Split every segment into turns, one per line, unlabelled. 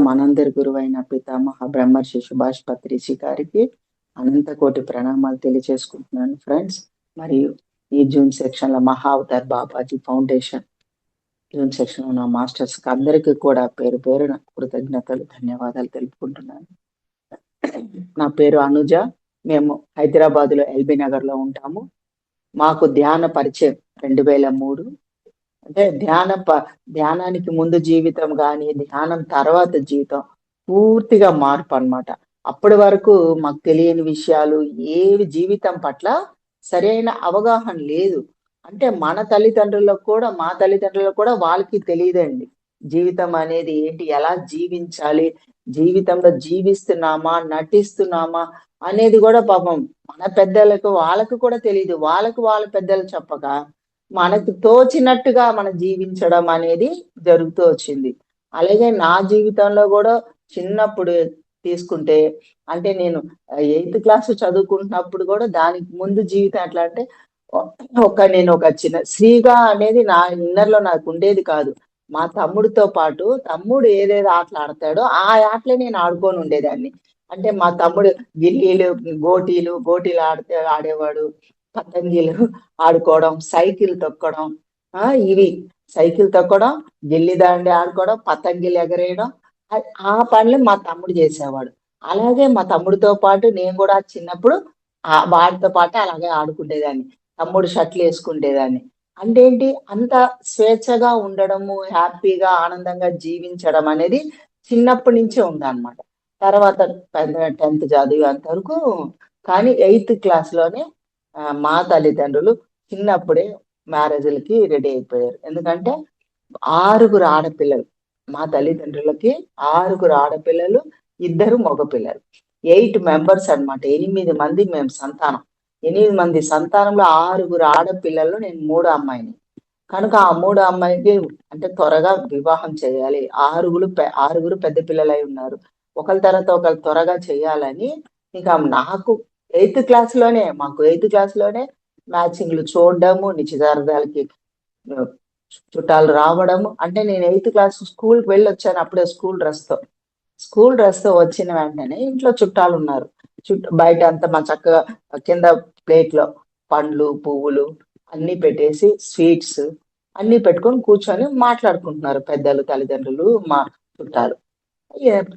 మనందరి గురువైన పితామహ బ్రహ్మర్షి సుభాష్ పత్రిజీ గారికి అనంత కోటి ప్రణామాలు తెలియజేసుకుంటున్నాను ఫ్రెండ్స్. మరియు ఈ జూన్ సెక్షన్ లో మహా Avatar Babaji foundation June section ఉన్న మాస్టర్స్ అందరికీ కూడా పేరు పేరున కృతజ్ఞతలు ధన్యవాదాలు తెలుపుకుంటున్నాను. నా పేరు అనుజ. మేము హైదరాబాద్ లో ఎల్బీ నగర్ లో ఉంటాము. మాకు ధ్యాన పరిచయం 2003. అంటే ధ్యానానికి ముందు జీవితం కానీ ధ్యానం తర్వాత జీవితం పూర్తిగా మార్పు అన్నమాట. అప్పటి వరకు మాకు తెలియని విషయాలు ఏవి జీవితం పట్ల సరైన అవగాహన లేదు. అంటే మన తల్లిదండ్రులకు కూడా మా తల్లిదండ్రులకు కూడా వాళ్ళకి తెలియదండి జీవితం అనేది ఏంటి, ఎలా జీవించాలి, జీవితంలో జీవిస్తున్నామా నటిస్తున్నామా అనేది కూడా పాపం మన పెద్దలకు వాళ్ళకు కూడా తెలియదు. వాళ్ళకు వాళ్ళ పెద్దలు చెప్పక మనకు తోచినట్టుగా మనం జీవించడం అనేది జరుగుతూ వచ్చింది. అలాగే నా జీవితంలో కూడా చిన్నప్పుడు తీసుకుంటే, అంటే నేను 8th క్లాస్ చదువుకుంటున్నప్పుడు కూడా దానికి ముందు జీవితం ఎట్లా అంటే నేను ఒక చిన్న శ్రీగా అనేది నా ఇన్నర్లో నాకు ఉండేది కాదు. మా తమ్ముడితో పాటు తమ్ముడు ఏదేదో ఆటలు ఆడతాడో ఆ ఆటలే నేను ఆడుకొని ఉండేదాన్ని. అంటే మా తమ్ముడు గిల్లీలు గోటీలు ఆడేవాడు, పతంగిలు ఆడుకోవడం, సైకిల్ తొక్కడం, ఇవి సైకిల్ తొక్కడం, గిల్లిదాండి ఆడుకోవడం, పతంగిలు ఎగరేయడం, ఆ పనులు మా తమ్ముడు చేసేవాడు. అలాగే మా తమ్ముడితో పాటు నేను కూడా చిన్నప్పుడు వాడితో పాటు అలాగే ఆడుకునేదాన్ని. తమ్ముడు షర్ట్లు వేసుకునేదాన్ని. అంటే ఏంటి, అంత స్వేచ్ఛగా ఉండడము, హ్యాపీగా ఆనందంగా జీవించడం అనేది చిన్నప్పటి నుంచే ఉందన్నమాట. తర్వాత 10th చదివేంత వరకు. కానీ 8th క్లాస్లోనే మా తల్లిదండ్రులు చిన్నప్పుడే మ్యారేజ్లకి రెడీ అయిపోయారు. ఎందుకంటే 6 ఆడపిల్లలు, మా తల్లిదండ్రులకి 6 ఆడపిల్లలు, 2 మగపిల్లలు, 8 మెంబర్స్ అన్నమాట. 8 మంది మేము సంతానం. 8 మంది సంతానంలో 6 ఆడపిల్లలు, నేను 3 అమ్మాయిని. కనుక ఆ 3 అమ్మాయికి అంటే త్వరగా వివాహం చేయాలి. 6 పెద్ద పిల్లలై ఉన్నారు. ఒకరి తర్వాత ఒకరు త్వరగా చేయాలని ఇంకా నాకు మాకు 8th క్లాస్లోనే మ్యాచింగ్లు చూడడము, నిశ్చితార్థాలకి చుట్టాలు రావడము. అంటే నేను 8th క్లాస్ స్కూల్కి వెళ్ళి వచ్చాను అప్పుడే స్కూల్ డ్రెస్ తో వచ్చిన వెంటనే ఇంట్లో చుట్టాలు ఉన్నారు. బయట అంతా మా చక్కగా కింద ప్లేట్ లో పండ్లు పువ్వులు అన్ని పెట్టేసి స్వీట్స్ అన్ని పెట్టుకొని కూర్చొని మాట్లాడుకుంటున్నారు పెద్దలు, తల్లిదండ్రులు, మా చుట్టాలు.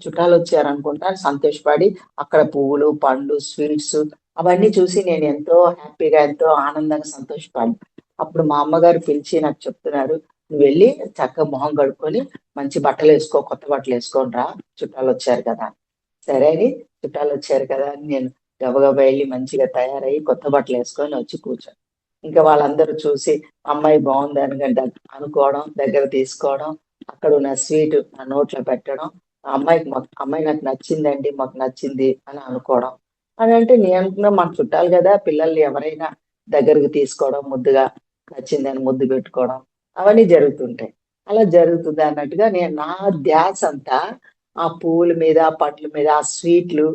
చుట్టాలు వచ్చారనుకుంటా సంతోషపడి అక్కడ పువ్వులు పండ్లు స్వీట్స్ అవన్నీ చూసి నేను ఎంతో హ్యాపీగా ఎంతో ఆనందంగా సంతోషపడి, అప్పుడు మా అమ్మగారు పిలిచి నాకు చెప్తున్నారు, నువ్వు వెళ్ళి చక్కగా మొహం కడుక్కొని మంచి బట్టలు వేసుకో, కొత్త బట్టలు వేసుకొని రా, చుట్టాలు వచ్చారు కదా. సరే అని చుట్టాలు వచ్చారు కదా అని నేను గబగబా వెళ్ళి మంచిగా తయారయ్యి కొత్త బట్టలు వేసుకొని వచ్చి కూర్చొని ఇంకా వాళ్ళందరూ చూసి అమ్మాయి బాగుందని అనుకోవడం, దగ్గర తీసుకోవడం, అక్కడ ఉన్న స్వీట్ నా నోట్లో పెట్టడం, అమ్మాయి నాకు నచ్చిందండి, మాకు నచ్చింది అని అనుకోవడం. అని అంటే నేను అనుకున్నా మన చుట్టాలు కదా, పిల్లల్ని ఎవరైనా దగ్గరకు తీసుకోవడం, ముద్దుగా నచ్చిందని ముద్దు పెట్టుకోవడం అవన్నీ జరుగుతుంటాయి. అలా జరుగుతుంది అన్నట్టుగా నా ధ్యాస అంతా ఆ పువ్వుల మీద, పండ్ల మీద, ఆ స్వీట్లు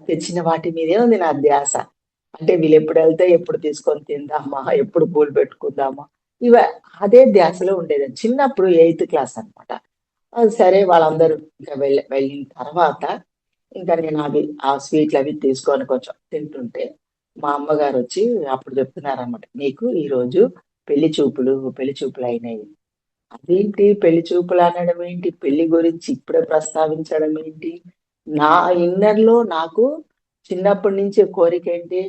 తెచ్చిన వాటి మీదే ఉంది నా ధ్యాస. అంటే వీళ్ళు ఎప్పుడు వెళ్తే ఎప్పుడు తీసుకొని తిందామా, ఎప్పుడు పూలు పెట్టుకుందామా, ఇవ అదే ధ్యాసలో ఉండేది చిన్నప్పుడు 8th క్లాస్ అనమాట. అది సరే వాళ్ళందరూ ఇంకా వెళ్ళిన తర్వాత ఇంకా నేను ఆ స్వీట్లు అవి తీసుకొని కొంచెం తింటుంటే మా అమ్మగారు వచ్చి అప్పుడు చెప్తున్నారన్నమాట, నీకు ఈరోజు పెళ్లి చూపులు అయినాయి. అదేంటి పెళ్లి చూపులు అనడం ఏంటి, పెళ్లి గురించి ఇప్పుడే ప్రస్తావించడం ఏంటి? నా ఇన్నర్లో నాకు చిన్నప్పటి నుంచి కోరిక ఏంటి,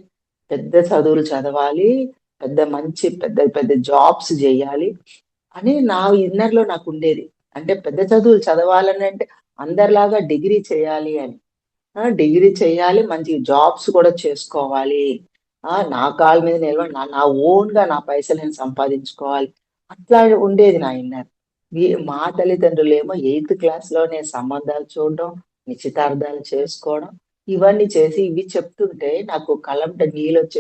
పెద్ద చదువులు చదవాలి, పెద్ద పెద్ద జాబ్స్ చేయాలి అని నా ఇన్నర్లో నాకు ఉండేది. అంటే పెద్ద చదువులు చదవాలని అంటే అందరిలాగా డిగ్రీ చేయాలి అని, డిగ్రీ చేయాలి, మంచి జాబ్స్ కూడా చేసుకోవాలి, నా కాళ్ళ మీద నిలబడి నా ఓన్ గా నా పైసలు నేను సంపాదించుకోవాలి, అట్లా ఉండేది నా ఇన్నర్. మా తల్లిదండ్రులు ఏమో 8th క్లాస్లోనే సంబంధాలు చూడడం, నిశ్చితార్థాలు చేసుకోవడం ఇవన్నీ చేసి ఇవి చెప్తుంటే నాకు కళ్ళంట నీళ్ళు వచ్చి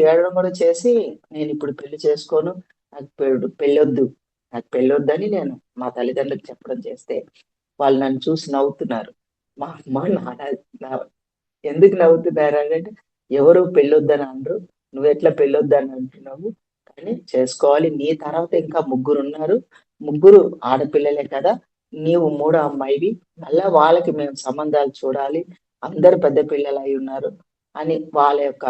ఏడవడం కూడా చేసి, నేను ఇప్పుడు పెళ్లి చేసుకోను, నాకు పెళ్ళొద్దు, నాకు పెళ్ళొద్దని నేను మా తల్లిదండ్రులకు చెప్పడం చేస్తే వాళ్ళు నన్ను చూసి నవ్వుతున్నారు. మా అమ్మ ఎందుకు నవ్వుతున్నారు అని అంటే, ఎవరు పెళ్ళొద్దని అనరు, నువ్వెట్లా పెళ్ళొద్దని అంటున్నావు, కానీ చేసుకోవాలి, నీ తర్వాత ఇంకా 3 ఉన్నారు, 3 ఆడపిల్లలే కదా, నీవు మూడో అమ్మాయివి, మళ్ళా వాళ్ళకి మేము సంబంధాలు చూడాలి, అందరు పెద్ద పిల్లలు అయి ఉన్నారు అని వాళ్ళ యొక్క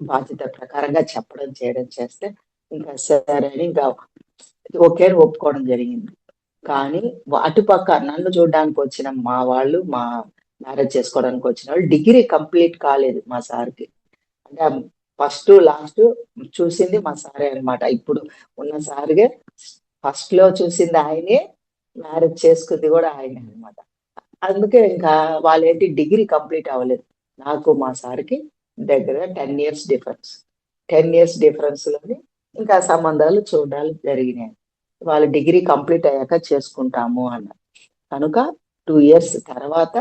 బాధ్యత ప్రకారంగా చెప్పడం చేయడం చేస్తే ఇంకా సరే అని ఇంకా ఓకే అని ఒప్పుకోవడం జరిగింది. కానీ అటుపక్క నన్ను చూడడానికి వచ్చిన మా వాళ్ళు, మ్యారేజ్ చేసుకోవడానికి వచ్చిన వాళ్ళు డిగ్రీ కంప్లీట్ కాలేదు మా సార్‌కి. అంటే ఫస్ట్, లాస్ట్ చూసింది మా సారే అన్నమాట. ఇప్పుడు ఉన్న సార్‌గే ఫస్ట్‌లో చూసింది ఆయనే, మ్యారేజ్ చేసుకుంది గూడా ఆయనే అన్నమాట. అందుకే ఇంకా వాళ్ళేంటి డిగ్రీ కంప్లీట్ అవ్వలేదు. నాకు మా సార్‌కి దగ్గర 10 ఇయర్స్ డిఫరెన్స్. 10 ఇయర్స్ డిఫరెన్స్‌లోని ఇంకా సంబంధాలు చూడడాలు జరిగినాయి. వాళ్ళు డిగ్రీ కంప్లీట్ అయ్యాక చేసుకుంటాము అన్నారు. కనుక 2 ఇయర్స్ తర్వాత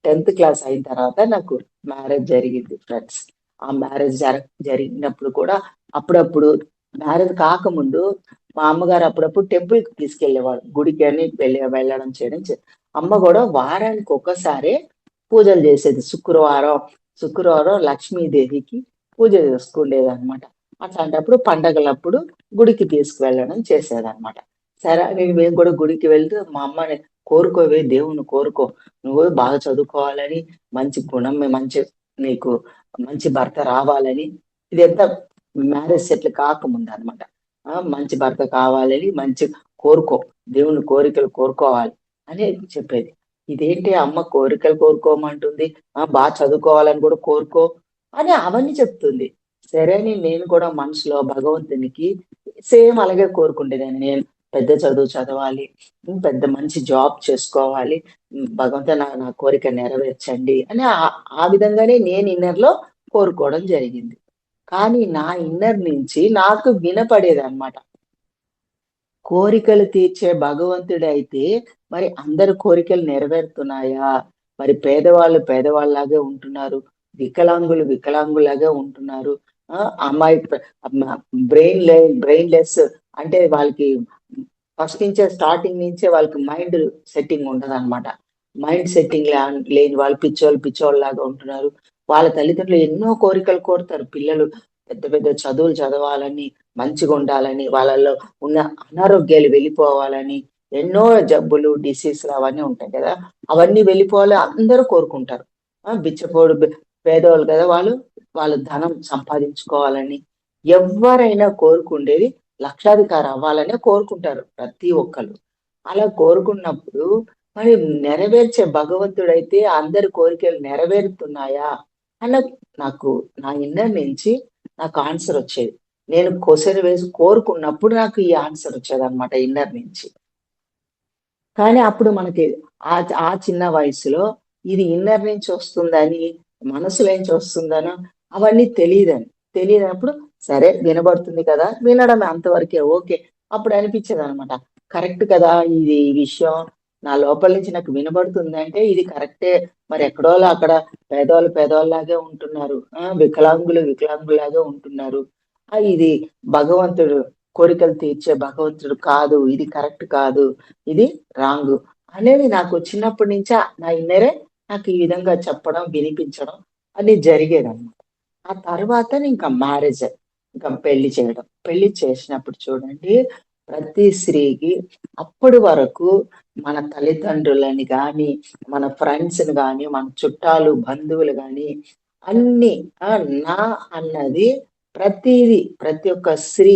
10థ్ క్లాస్ అయిన తర్వాత నాకు మ్యారేజ్ జరిగింది ఫ్రెండ్స్. ఆ మ్యారేజ్ జరిగినప్పుడు కూడా అప్పుడప్పుడు మ్యారేజ్ కాకముందు మా అమ్మగారు అప్పుడప్పుడు టెంపుల్‌కి తీసుకెళ్ళేవాళ్ళు. గుడికి అని వెళ్ళడం చేయడం అమ్మ గూడా వారానికి ఒక్కసారే పూజలు చేసేది. శుక్రవారం లక్ష్మీదేవికి పూజ చేసుకుండేదనమాట. అట్లాంటప్పుడు పండగలప్పుడు గుడికి తీసుకువెళ్ళడం చేసేదనమాట. సరే అని మేము కూడా గుడికి వెళ్తూ మా అమ్మని కోరుకోవే దేవుడిని కోరుకో. నువ్వు బాగా చదువుకోవాలని, మంచి గుణం మంచి నీకు మంచి భర్త రావాలని ఇదంతా మ్యారేజ్ సెటిల్ కాకముందనమాట. మంచి భర్త కావాలని మంచి కోరుకో. దేవుని కోరికలు కోరుకోవాలి అని చెప్పేది. ఇదేంటి అమ్మ కోరికలు కోరుకోమంటుంది. బా చదువుకోవాలని కూడా కోరుకో అని అవన్నీ చెప్తుంది. సరే అని నేను కూడా మనసులో భగవంతునికి సేమ్ అలాగే కోరుకుండేదాన్ని. నేను పెద్ద చదువు చదవాలి. పెద్ద మంచి జాబ్ చేసుకోవాలి. భగవంతుడా నా కోరిక నెరవేర్చండి అని ఆ విధంగానే నేను ఇన్నర్‌లో కోరుకోవడం జరిగింది. కానీ నా ఇన్నర్ నుంచి నాకు వినపడేదన్నమాట. కోరికలు తీర్చే భగవంతుడైతే మరి అందరి కోరికలు నెరవేరుతున్నాయా? మరి పేదవాళ్ళు పేదవాళ్ళలాగే ఉంటున్నారు. వికలాంగులు వికలాంగుల్లాగే ఉంటున్నారు. అమ్మాయి బ్రెయిన్‌లెస్ అంటే వాళ్ళకి ఫస్ట్ నుంచే స్టార్టింగ్ నుంచే వాళ్ళకి మైండ్ సెట్టింగ్ ఉండదనమాట. మైండ్ సెట్టింగ్ లేని వాళ్ళు పిచ్చోళ్ళలాగా ఉంటున్నారు. వాళ్ళ తల్లిదండ్రులు ఎన్నో కోరికలు కోరుతారు. పిల్లలు పెద్ద పెద్ద చదువులు చదవాలని, మంచిగుండాలని, వాళ్ళలో ఉన్న అనారోగ్యాలు వెళ్ళిపోవాలని, ఎన్నో జబ్బులు, డిసీజ్‌లు అవన్నీ ఉంటాయి కదా! అవన్నీ వెళ్ళిపోవాలి అందరూ కోరుకుంటారు. బిచ్చపోడు పేదోళ్ళు కదా వాళ్ళు. వాళ్ళు ధనం సంపాదించుకోవాలని ఎవ్వరైనా కోరుకుండేది లక్షాధికారి అవ్వాలనే కోరుకుంటారు ప్రతి ఒక్కళ్ళు. అలా కోరుకున్నప్పుడు మరి నెరవేర్చే భగవంతుడైతే అందరి కోరికలు నెరవేరుతున్నాయా? అన్న నాకు నా ఇన్నర్ నుంచి నాకు ఆన్సర్ వచ్చేది. నేను క్వెషన్ వేసి కోరుకున్నప్పుడు నాకు ఈ ఆన్సర్ వచ్చేదన్నమాట ఇన్నర్ నుంచి. కానీ అప్పుడు మనకి ఆ చిన్న వయసులో ఇది ఇన్నర్ నుంచి వస్తుందని, మనసులో నుంచి వస్తుందనో అవన్నీ తెలీనప్పుడు సరే వినబడుతుంది కదా! వినడం అంతవరకే ఓకే. అప్పుడు అనిపించేదనమాట. కరెక్ట్ కదా! ఈ విషయం నా లోపల నుంచి నాకు వినబడుతుందంటే ఇది కరెక్టే. మరి ఎక్కడోళ్ళు అక్కడ పేదోళ్ళలాగే ఉంటున్నారు. వికలాంగులు వికలాంగుల్లాగే ఉంటున్నారు. ఇది భగవంతుడు కోరికలు తీర్చే భగవంతుడు కాదు. ఇది కరెక్ట్ కాదు. ఇది రాంగు అనేది నాకు చిన్నప్పటి నుంచే నా ఇన్నరే నాకు ఈ విధంగా చెప్పడం, వినిపించడం అది జరిగేదన్నమాట. ఆ తర్వాత ఇంకా మ్యారేజ్. ఇంకా పెళ్లి చేయడం. పెళ్లి చేసినప్పుడు చూడండి ప్రతి స్త్రీకి అప్పటి వరకు మన తల్లిదండ్రులని గాని, మన ఫ్రెండ్స్‌ని గాని, మన చుట్టాలు, బంధువులు గాని అన్నీ నా అన్నది ప్రతి ఒక్క స్త్రీ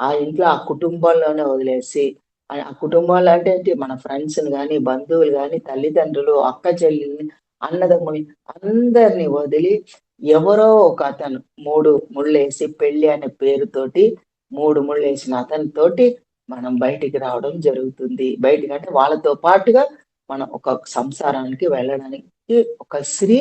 ఆ ఇంట్లో ఆ కుటుంబంలోనే వదిలేసి ఆ కుటుంబాలు అంటే ఏంటి మన ఫ్రెండ్స్‌ని గాని, బంధువులు గాని, తల్లిదండ్రులు, అక్క చెల్లెల్ని, అన్నదమ్ముల్ని అందరిని వదిలి ఎవరో ఒక అతను 3 ముళ్ళేసి పెళ్లి అనే పేరుతోటి 3 ముళ్ళేసిన అతనితోటి మనం బయటికి రావడం జరుగుతుంది. బయటికంటే వాళ్ళతో పాటుగా మనం ఒక సంసారానికి వెళ్ళడానికి ఒక స్త్రీ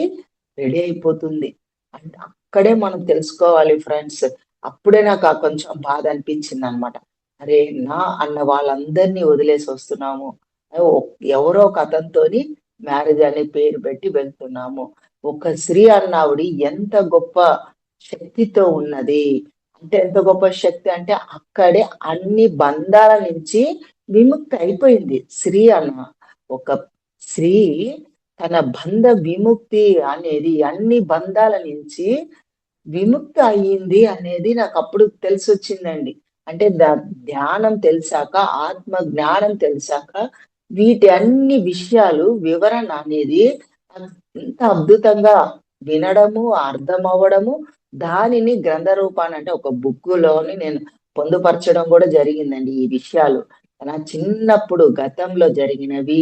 రెడీ అయిపోతుంది. అంటే అక్కడే మనం తెలుసుకోవాలి ఫ్రెండ్స్. అప్పుడే నాకు కొంచెం బాధ అనిపించిందనమాట. అరే! నా అన్న వాళ్ళందరిని వదిలేసి వస్తున్నాము. ఓ ఎవరో ఒక అతనితోని మ్యారేజ్ అనే పేరు పెట్టి వెళ్తున్నాము. ఒక స్త్రీ అన్నావిడ ఎంత గొప్ప శక్తితో ఉన్నది. అంటే ఎంత గొప్ప శక్తి అంటే అక్కడే అన్ని బంధాల నుంచి విముక్తి అయిపోయింది. ఒక స్త్రీ తన బంధ విముక్తి అనేది అన్ని బంధాల నుంచి విముక్తి అయింది అనేది నాకప్పుడు తెలిసొచ్చిందండి. అంటే ధ్యానం తెలిసాక, ఆత్మ జ్ఞానం తెలిసాక వీటి అన్ని విషయాలు వివరణ అనేది ఎంత అద్భుతంగా వినడము, అర్థం అవ్వడము, దానిని గ్రంథ రూపాన్ని అంటే ఒక బుక్కులోని నేను పొందుపరచడం కూడా జరిగిందండి ఈ విషయాలు. నా చిన్నప్పుడు గతంలో జరిగినవి,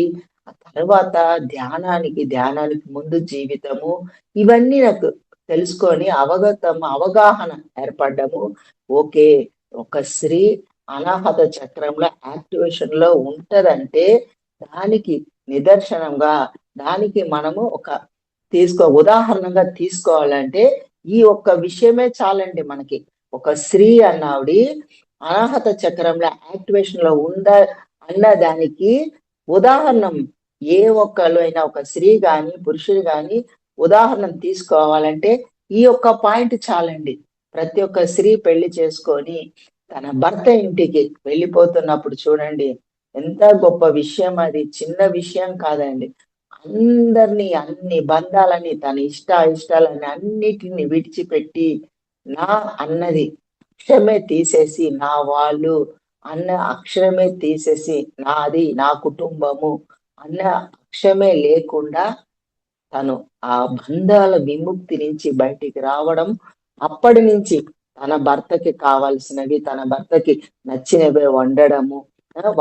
ఆ తర్వాత ధ్యానానికి ముందు జీవితము, ఇవన్నీ నాకు తెలుసుకొని అవగాహన ఏర్పడ్డము. ఓకే, ఒక స్త్రీ అనాహత చక్రంలో యాక్టివేషన్ లో ఉంటదంటే దానికి నిదర్శనంగా, దానికి మనము ఒక ఉదాహరణగా తీసుకోవాలంటే ఈ ఒక్క విషయమే చాలండి మనకి. ఒక స్త్రీ అన్నావిడి అనాహత చక్రంలో యాక్టివేషన్ లో ఉందా అన్న దానికి ఉదాహరణం. ఏ ఒక్కళ్ళు అయినా ఒక స్త్రీ గాని పురుషుడు గాని ఉదాహరణ తీసుకోవాలంటే ఈ ఒక్క పాయింట్ చాలండి. ప్రతి ఒక్క స్త్రీ పెళ్లి చేసుకొని తన భర్త ఇంటికి వెళ్ళిపోతున్నప్పుడు చూడండి, ఎంత గొప్ప విషయం అది. చిన్న విషయం కాదండి. అందరినీ, అన్ని బంధాలని, తన ఇష్టాలని అన్నిటిని విడిచిపెట్టి నా అన్నది అక్షరమే తీసేసి, నా వాళ్ళు అన్న అక్షరమే తీసేసి, నాది నా కుటుంబము అన్న అక్షరమే లేకుండా తను ఆ బంధాల విముక్తి నుంచి బయటికి రావడం, అప్పటి నుంచి తన భర్తకి కావాల్సినవి, తన భర్తకి నచ్చినవే వండడము,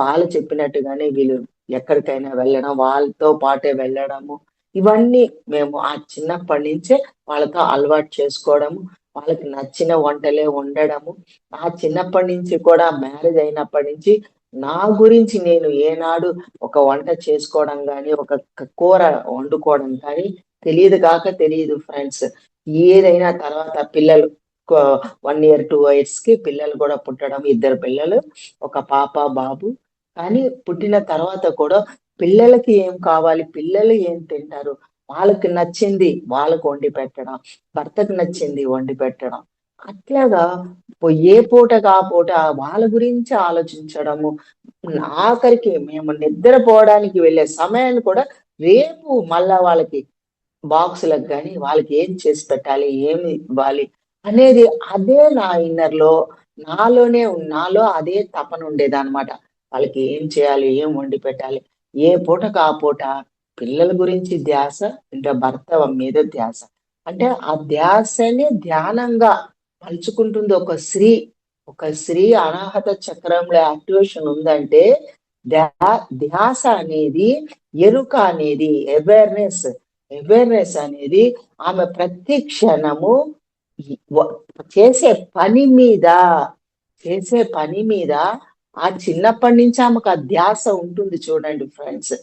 వాళ్ళు చెప్పినట్టుగానే వీళ్ళు ఎక్కడికైనా వెళ్ళడం, వాళ్ళతో పాటే వెళ్ళడము, ఇవన్నీ మేము ఆ చిన్నప్పటి నుంచే వాళ్ళతో అలవాటు చేసుకోవడము, వాళ్ళకి నచ్చిన వంటలే వండడము. ఆ చిన్నప్పటి నుంచి కూడా మ్యారేజ్ అయినప్పటి నుంచి నా గురించి నేను ఏనాడు ఒక వంట చేసుకోవడం కానీ, ఒక కూర వండుకోవడం కానీ తెలియదు ఫ్రెండ్స్. ఏదైనా తర్వాత పిల్లలు 1 year 2 years కి పిల్లలు కూడా పుట్టడం, 2 పిల్లలు, ఒక పాప బాబు. కానీ పుట్టిన తర్వాత కూడా పిల్లలకి ఏం కావాలి, పిల్లలు ఏం తింటారు, వాళ్ళకి నచ్చింది వాళ్ళకు వండి పెట్టడం, భర్తకు నచ్చింది వండి పెట్టడం. అట్లాగా ఏ పూటకు ఆ పూట వాళ్ళ గురించి ఆలోచించడము. ఆఖరికి మేము నిద్రపోవడానికి వెళ్ళే సమయాన్ని కూడా రేపు మళ్ళా వాళ్ళకి బాక్సులకు కానీ వాళ్ళకి ఏం చేసి పెట్టాలి, ఏమి ఇవ్వాలి అనేది అదే నా ఇన్నర్ లో, నాలో అదే తపన ఉండేదన్నమాట. వాళ్ళకి ఏం చేయాలి, ఏం వండి పెట్టాలి, ఏ పూటకు ఆ పూట పిల్లల గురించి ధ్యాస, ఇంకా భర్త మీద ధ్యాస. అంటే ఆ ధ్యాసని ధ్యానంగా మలుచుకుంటుంది ఒక స్త్రీ. ఒక స్త్రీ అనాహత చక్రంలో యాక్టివేషన్ ఉందంటే ధ్యాస అనేది, ఎరుక అనేది, అవేర్నెస్ అనేది ఆమె ప్రతి క్షణము చేసే పని మీద ఆ చిన్నప్పటి నుంచి ఆమెకు ఆ ధ్యాస ఉంటుంది చూడండి ఫ్రెండ్స్.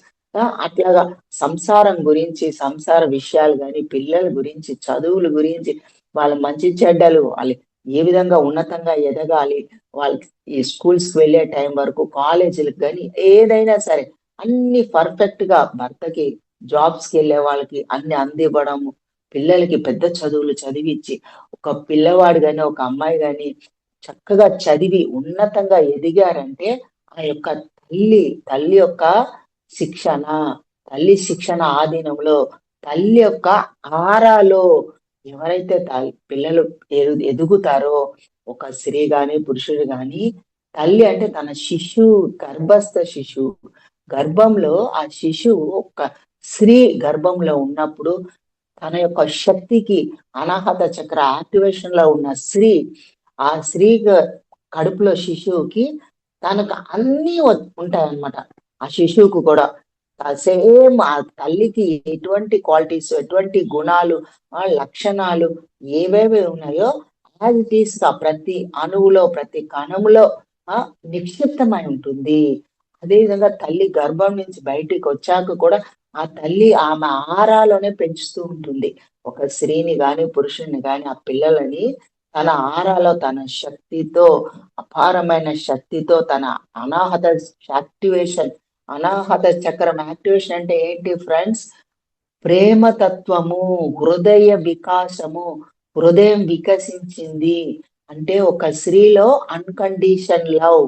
అట్లాగా సంసారం గురించి, సంసార విషయాలు కానీ, పిల్లల గురించి, చదువుల గురించి, వాళ్ళ మంచి చెడ్డలు, వాళ్ళు ఏ విధంగా ఉన్నతంగా ఎదగాలి, వాళ్ళకి ఈ స్కూల్స్ కి వెళ్ళే టైం వరకు, కాలేజీలకు కానీ ఏదైనా సరే అన్ని పర్ఫెక్ట్ గా భర్తకి, జాబ్స్ కి వెళ్ళే వాళ్ళకి అన్ని అందివ్వడము, పిల్లలకి పెద్ద చదువులు చదివించి, ఒక పిల్లవాడు గాని ఒక అమ్మాయి గాని చక్కగా చదివి ఉన్నతంగా ఎదిగారంటే ఆ యొక్క తల్లి యొక్క శిక్షణ, ఆధీనంలో, తల్లి యొక్క ఆరాలో ఎవరైతే పిల్లలు ఎదుగుతారో, ఒక స్త్రీ గాని పురుషుడు గాని, తల్లి అంటే తన శిశువు, గర్భస్థ శిశువు గర్భంలో, ఆ శిశువు ఒక స్త్రీ గర్భంలో ఉన్నప్పుడు తన యొక్క శక్తికి, అనాహత చక్ర యాక్టివేషన్ లో ఉన్న స్త్రీ, ఆ స్త్రీ కడుపులో శిశువుకి తనకు అన్నీ ఉంటాయన్నమాట. ఆ శిశువుకు కూడా సేమ్ ఆ తల్లికి ఎటువంటి క్వాలిటీస్, ఎటువంటి గుణాలు, లక్షణాలు ఏవేవి ఉన్నాయో యాజ్ ఇట్ ఈస్ గా ప్రతి అణువులో, ప్రతి కణములో నిక్షిప్తమై ఉంటుంది. అదేవిధంగా తల్లి గర్భం నుంచి బయటికి వచ్చాక కూడా ఆ తల్లి ఆమె ఆహారాలోనే పెంచుతూ ఉంటుంది. ఒక స్త్రీని గాని పురుషుని గాని ఆ పిల్లలని తన ఆహారాలో, తన శక్తితో, అపారమైన శక్తితో, తన అనాహత యాక్టివేషన్, అనాహత చక్రం యాక్టివేషన్ అంటే ఏంటి ఫ్రెండ్స్? ప్రేమతత్వము, హృదయ వికాసము, హృదయం వికసించింది అంటే ఒక స్త్రీలో అన్కండిషన్ లవ్,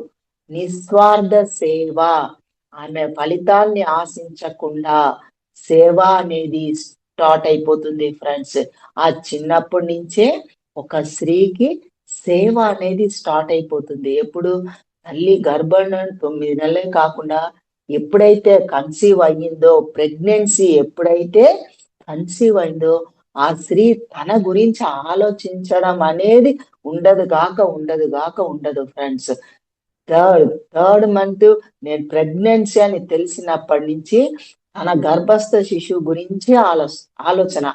నిస్వార్థ సేవ, ఆమె ఫలితాల్ని ఆశించకుండా సేవ అనేది స్టార్ట్ అయిపోతుంది ఫ్రెండ్స్. ఆ చిన్నప్పటి నుంచే ఒక స్త్రీకి సేవ అనేది స్టార్ట్ అయిపోతుంది. ఎప్పుడు? తల్లి గర్భం 9 నెలలే కాకుండా ఎప్పుడైతే కన్సీవ్ అయ్యిందో, ప్రెగ్నెన్సీ ఎప్పుడైతే కన్సీవ్ అయిందో, ఆ స్త్రీ తన గురించి ఆలోచించడం అనేది ఉండదు ఫ్రెండ్స్. థర్డ్ మంత్ నేను ప్రెగ్నెన్సీ అని తెలిసినప్పటి నుంచి తన గర్భస్థ శిశువు గురించి ఆలోచన.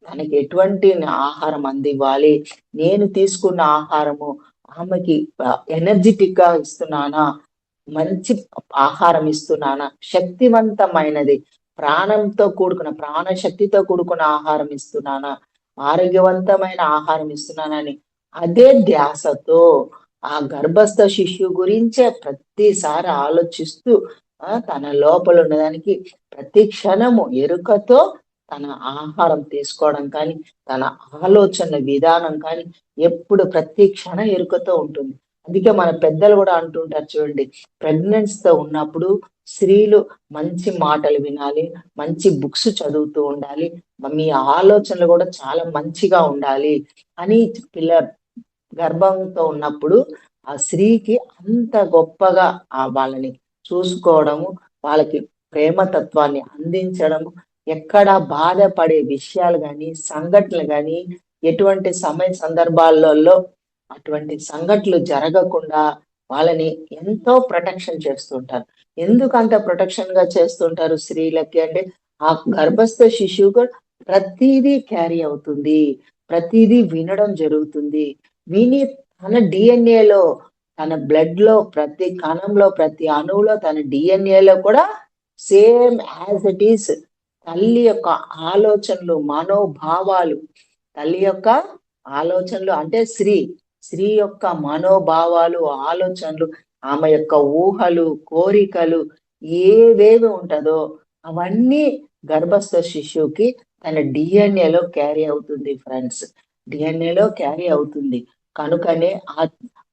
తనకి ఎటువంటి ఆహారం అందివ్వాలి, నేను తీసుకున్న ఆహారము ఆమెకి ఎనర్జెటిక్ గా ఇస్తున్నానా, మంచి ఆహారం ఇస్తున్నానా, శక్తివంతమైనది ప్రాణంతో కూడుకున్న ప్రాణశక్తితో కూడుకున్న ఆహారం ఇస్తున్నానా, ఆరోగ్యవంతమైన ఆహారం ఇస్తున్నానని అదే ధ్యాసతో ఆ గర్భస్థ శిశువు గురించే ప్రతిసారి ఆలోచిస్తూ తన లోపల ఉన్నదానికి ప్రతి క్షణము ఎరుకతో తన ఆహారం తీసుకోవడం కానీ, తన ఆలోచన విధానం కానీ ఎప్పుడు ప్రతి క్షణ ఎరుకతో ఉంటుంది. అందుకే మన పెద్దలు కూడా అంటుంటారు చూడండి, ప్రెగ్నెన్సీతో ఉన్నప్పుడు స్త్రీలు మంచి మాటలు వినాలి, మంచి బుక్స్ చదువుతూ ఉండాలి, మీ ఆలోచనలు కూడా చాలా మంచిగా ఉండాలి అని గర్భంతో ఉన్నప్పుడు ఆ స్త్రీకి అంత గొప్పగా వాళ్ళని చూసుకోవడము, వాళ్ళకి ప్రేమతత్వాన్ని అందించడము, ఎక్కడ బాధపడే విషయాలు కానీ, సంఘటనలు కానీ, ఎటువంటి సమయ సందర్భాలలో అటువంటి సంఘటనలు జరగకుండా వాళ్ళని ఎంతో ప్రొటెక్షన్ చేస్తుంటారు. ఎందుకు అంత ప్రొటెక్షన్ గా చేస్తుంటారు స్త్రీలకి అంటే, ఆ గర్భస్థ శిశువు ప్రతిదీ క్యారీ అవుతుంది, ప్రతిదీ వినడం జరుగుతుంది. విని తన డిఎన్ఏలో, తన బ్లడ్ లో ప్రతి కణంలో, ప్రతి అణువులో, తన డిఎన్ఏలో కూడా సేమ్ యాజ్ ఇట్ ఈస్ తల్లి యొక్క ఆలోచనలు, మనోభావాలు, తల్లి యొక్క ఆలోచనలు అంటే స్త్రీ యొక్క మనోభావాలు, ఆలోచనలు, ఆమె యొక్క ఊహలు, కోరికలు ఏవేవి ఉంటుందో అవన్నీ గర్భస్థ శిశువుకి తన డిఎన్ఏలో క్యారీ అవుతుంది ఫ్రెండ్స్. డిఎన్ఏలో క్యారీ అవుతుంది. కనుకనే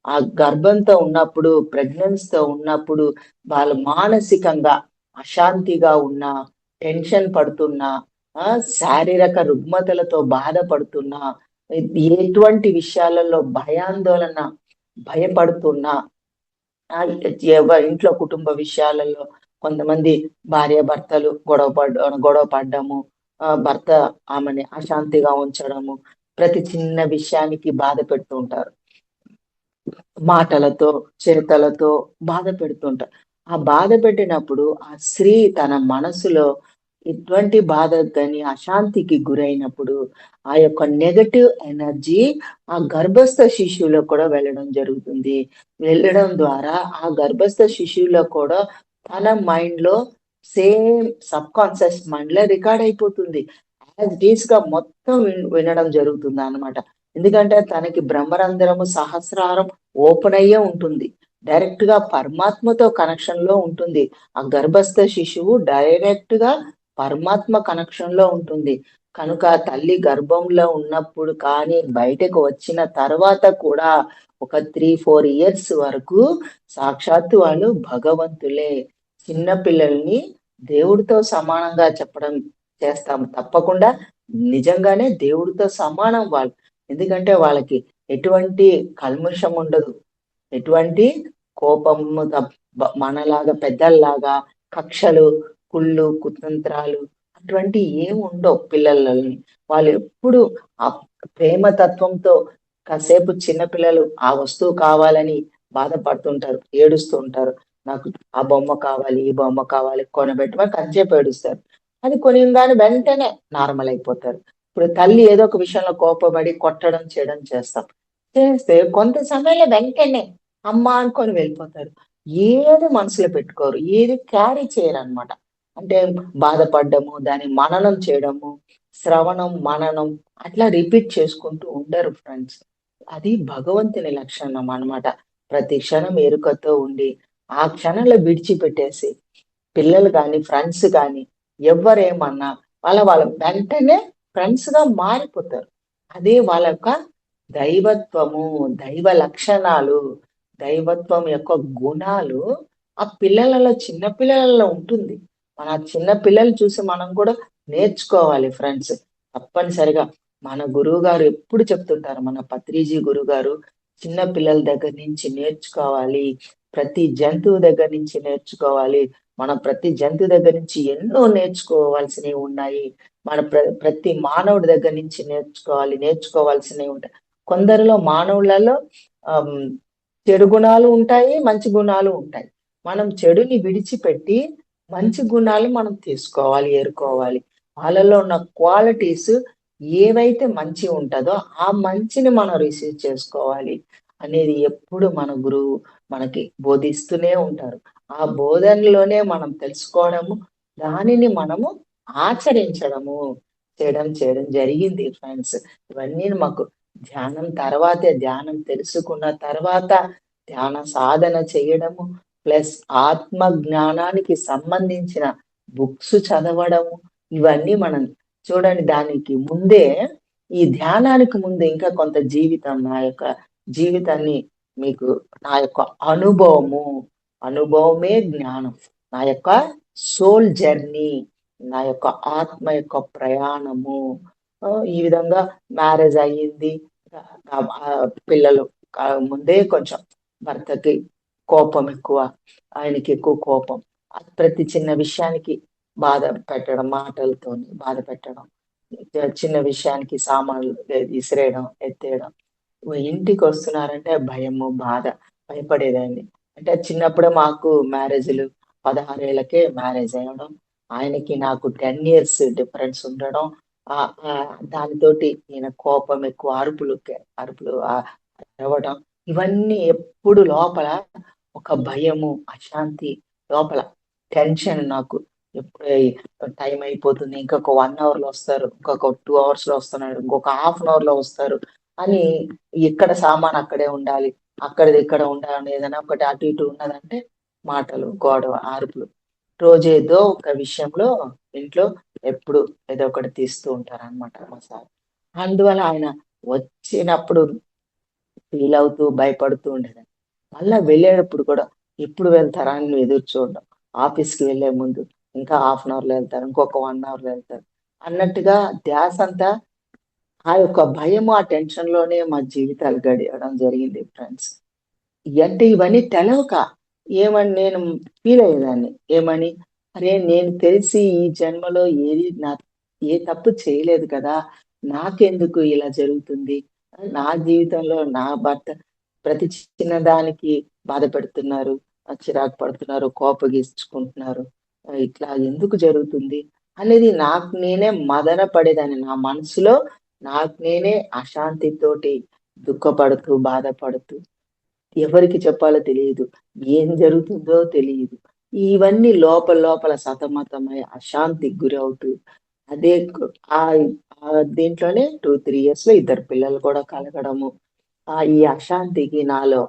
ఆ గర్భంతో ఉన్నప్పుడు, ప్రెగ్నెన్సీతో ఉన్నప్పుడు వాళ్ళు మానసికంగా అశాంతిగా ఉన్నా, టెన్షన్ పడుతున్నా, శారీరక రుగ్మతలతో బాధపడుతున్నా, ఎటువంటి విషయాలలో భయపడుతున్నా, ఇంట్లో కుటుంబ విషయాలలో కొంతమంది భార్య భర్తలు గొడవ పడ్డము, భర్త ఆమెని అశాంతిగా ఉంచడము, ప్రతి చిన్న విషయానికి బాధ పెడుతూ ఉంటారు, మాటలతో చేతలతో బాధ పెడుతుంటారు. ఆ బాధ పెట్టినప్పుడు ఆ స్త్రీ తన మనసులో ఎటువంటి బాధ కానీ అశాంతికి గురైనప్పుడు ఆ యొక్క నెగటివ్ ఎనర్జీ ఆ గర్భస్థ శిశువులో కూడా వెళ్ళడం జరుగుతుంది. వెళ్ళడం ద్వారా ఆ గర్భస్థ శిశువులో కూడా తన మైండ్ లో సేమ్ సబ్ కాన్షియస్ మైండ్ లో రికార్డ్ అయిపోతుంది. యాజ్ డీస్ గా మొత్తం వినడం జరుగుతుంది అన్నమాట. ఎందుకంటే తనకి బ్రహ్మరంధ్రము సహస్రారం ఓపెన్ అయ్యే ఉంటుంది, డైరెక్ట్ గా పరమాత్మతో కనెక్షన్ లో ఉంటుంది. ఆ గర్భస్థ శిశువు డైరెక్ట్ గా పరమాత్మ కనెక్షన్ లో ఉంటుంది. కనుక తల్లి గర్భంలో ఉన్నప్పుడు కానీ బయటకు వచ్చిన తర్వాత కూడా ఒక 3-4 ఇయర్స్ వరకు సాక్షాత్తు వాళ్ళు భగవంతులే. చిన్న పిల్లల్ని దేవుడితో సమానంగా చెప్పడం చేస్తాం, తప్పకుండా నిజంగానే దేవుడితో సమానం వాళ్ళు. ఎందుకంటే వాళ్ళకి ఎటువంటి కల్మషం ఉండదు, ఎటువంటి కోపము, మనలాగా పెద్దల్లాగా కక్షలు, కుళ్ళు, కుతంత్రాలు అటువంటి ఏమి ఉండవు పిల్లలని. వాళ్ళు ఎప్పుడు ఆ ప్రేమతత్వంతో, కాసేపు చిన్నపిల్లలు ఆ వస్తువు కావాలని బాధపడుతుంటారు, ఏడుస్తూ ఉంటారు, నాకు ఆ బొమ్మ కావాలి, ఈ బొమ్మ కావాలి కొనబెట్టమని కంచేపు ఏడుస్తారు. అది కొనిందాని వెంటనే నార్మల్ అయిపోతారు. ఇప్పుడు తల్లి ఏదో ఒక విషయంలో కోపపడి కొట్టడం చేయడం చేస్తే కొంత సమయంలో వెంటనే అమ్మ అనుకొని వెళ్ళిపోతారు. ఏది మనసులో పెట్టుకోరు, ఏది క్యారీ చేయరు అనమాట. అంటే బాధపడ్డము, దాన్ని మననం చేయడము, శ్రవణం మననం అట్లా రిపీట్ చేసుకుంటూ ఉండరు ఫ్రెండ్స్. అది భగవంతుని లక్షణం అన్నమాట. ప్రతి క్షణం ఎరుకతో ఉండి ఆ క్షణంలో విడిచిపెట్టేసి పిల్లలు కానీ ఫ్రెండ్స్ కానీ ఎవరేమన్నా వాళ్ళ వెంటనే ఫ్రెండ్స్ గా మారిపోతారు. అదే వాళ్ళ యొక్క దైవత్వము, దైవ లక్షణాలు, దైవత్వం యొక్క గుణాలు ఆ పిల్లలలో, చిన్న పిల్లలలో ఉంటుంది. మన చిన్న పిల్లలు చూసి మనం కూడా నేర్చుకోవాలి ఫ్రెండ్స్. తప్పనిసరిగా మన గురువు గారు ఎప్పుడు చెప్తుంటారు, మన పత్రిజీ గురువు గారు చిన్న పిల్లల దగ్గర నుంచి నేర్చుకోవాలి. ప్రతి జంతువు దగ్గర నుంచి నేర్చుకోవాలి. మనం ప్రతి జంతువు దగ్గర నుంచి ఎన్నో నేర్చుకోవాల్సినవి ఉన్నాయి. మన ప్రతి మానవుడి దగ్గర నుంచి నేర్చుకోవాల్సినవి ఉంటాయి. కొందరిలో మానవులలో ఆహ్, చెడు గుణాలు ఉంటాయి, మంచి గుణాలు ఉంటాయి. మనం చెడుని విడిచిపెట్టి మంచి గుణాలు మనం తీసుకోవాలి, ఏరుకోవాలి. వాళ్ళలో ఉన్న క్వాలిటీస్ ఏవైతే మంచి ఉంటదో, ఆ మంచిని మనం రిసీవ్ చేసుకోవాలి అనేది ఎప్పుడు మన గురువు మనకి బోధిస్తూనే ఉంటారు. ఆ బోధనలోనే మనం తెలుసుకోవడము, దానిని మనము ఆచరించడము, చేయడం జరిగింది ఫ్రెండ్స్. ఇవన్నీ మాకు ధ్యానం తెలుసుకున్న తర్వాత ధ్యాన సాధన చేయడము, ప్లస్ ఆత్మ జ్ఞానానికి సంబంధించిన బుక్స్ చదవడము, ఇవన్నీ మనం చూడండి. దానికి ముందే ఈ ధ్యానానికి ముందు ఇంకా కొంత జీవితం నా యొక్క జీవితాన్ని మీకు నా యొక్క అనుభవము, అనుభవమే జ్ఞానం. నా యొక్క సోల్ జర్నీ, నా యొక్క ఆత్మ యొక్క ప్రయాణము. ఈ విధంగా మ్యారేజ్ అయ్యింది. పిల్లలు ముందే కొంచెం భర్తకి కోపం ఎక్కువ. ఆయనకి ఎక్కువ కోపం. ప్రతి చిన్న విషయానికి బాధ పెట్టడం, మాటలతోని బాధ పెట్టడం. చిన్న విషయానికి సామాన్లు విసిరేయడం, ఎత్తేయడం. ఇంటికొస్తున్నారంటే భయము, బాధ. భయపడేదాన్ని. అంటే చిన్నప్పుడే మాకు మ్యారేజులు 16 ఏళ్ళకే మ్యారేజ్ అవ్వడం. ఆయనకి నాకు 10 ఇయర్స్ డిఫరెన్స్ ఉండడం. దానితోటి ఈయన కోపం ఎక్కువ, అరుపులు అరవడం. ఇవన్నీ ఎప్పుడు లోపల ఒక భయము, అశాంతి లోపల టెన్షన్ నాకు. టైం అయిపోతుంది. ఇంకొక 1 అవర్‌లో వస్తారు. ఇంకొక 2 అవర్స్‌లో వస్తున్నాడు. ఇంకొక హాఫ్ అన్ అవర్‌లో వస్తారు. అని ఇక్కడ సామాను అక్కడే ఉండాలి. అక్కడిది ఇక్కడ ఉండాలి. ఏదైనా ఒకటి అటు ఇటు ఉన్నదంటే మాటలు, గొడవ, అరుపులు. రోజేదో ఒక విషయంలో ఇంట్లో ఎప్పుడు ఏదో ఒకటి తీస్తూ ఉంటారనమాట మా సార్. అందువల్ల ఆయన వచ్చినప్పుడు ఫీల్ అవుతూ, భయపడుతూ ఉండేదాన్ని. మళ్ళా వెళ్ళేటప్పుడు కూడా ఎప్పుడు వెళ్తారా అని ఎదురు చూడడం. ఆఫీస్‌కి వెళ్ళే ముందు ఇంకా హాఫ్ అన్ అవర్‌లో వెళ్తారు. ఇంకొక 1 అవర్‌లో వెళ్తారు. అన్నట్టుగా ధ్యాసంతా ఆ యొక్క భయము, ఆ టెన్షన్‌లోనే మా జీవితాలు గడియడం జరిగింది ఫ్రెండ్స్. అంటే ఇవన్నీ తెలవక ఏమని నేను ఫీల్ అయ్యేదాన్ని. ఏమని? అరే! నేను తెలిసి ఈ జన్మలో ఏ తప్పు చేయలేదు కదా! నాకెందుకు ఇలా జరుగుతుంది? నా జీవితంలో నా భర్త ప్రతి చిన్న దానికి బాధపెడుతున్నారు. చిరాకు పడుతున్నారు, కోపగించుకుంటున్నారు. ఇట్లా ఎందుకు జరుగుతుంది? అనేది నాకు నేనే మదన పడేదాన్ని. నా మనసులో నాకు నేనే అశాంతితోటి దుఃఖపడుతూ, బాధపడుతూ ఎవరికి చెప్పాలో తెలియదు. ఏం జరుగుతుందో తెలీదు. ఇవన్నీ లోపల సతమతమై అశాంతికి గురవుతూ అదే కు ఆహ్, దీంట్లోనే 2, 3 ఇయర్స్‌లో ఇద్దరు పిల్లలు కూడా కలగడము. ఈ అశాంతికి నాలో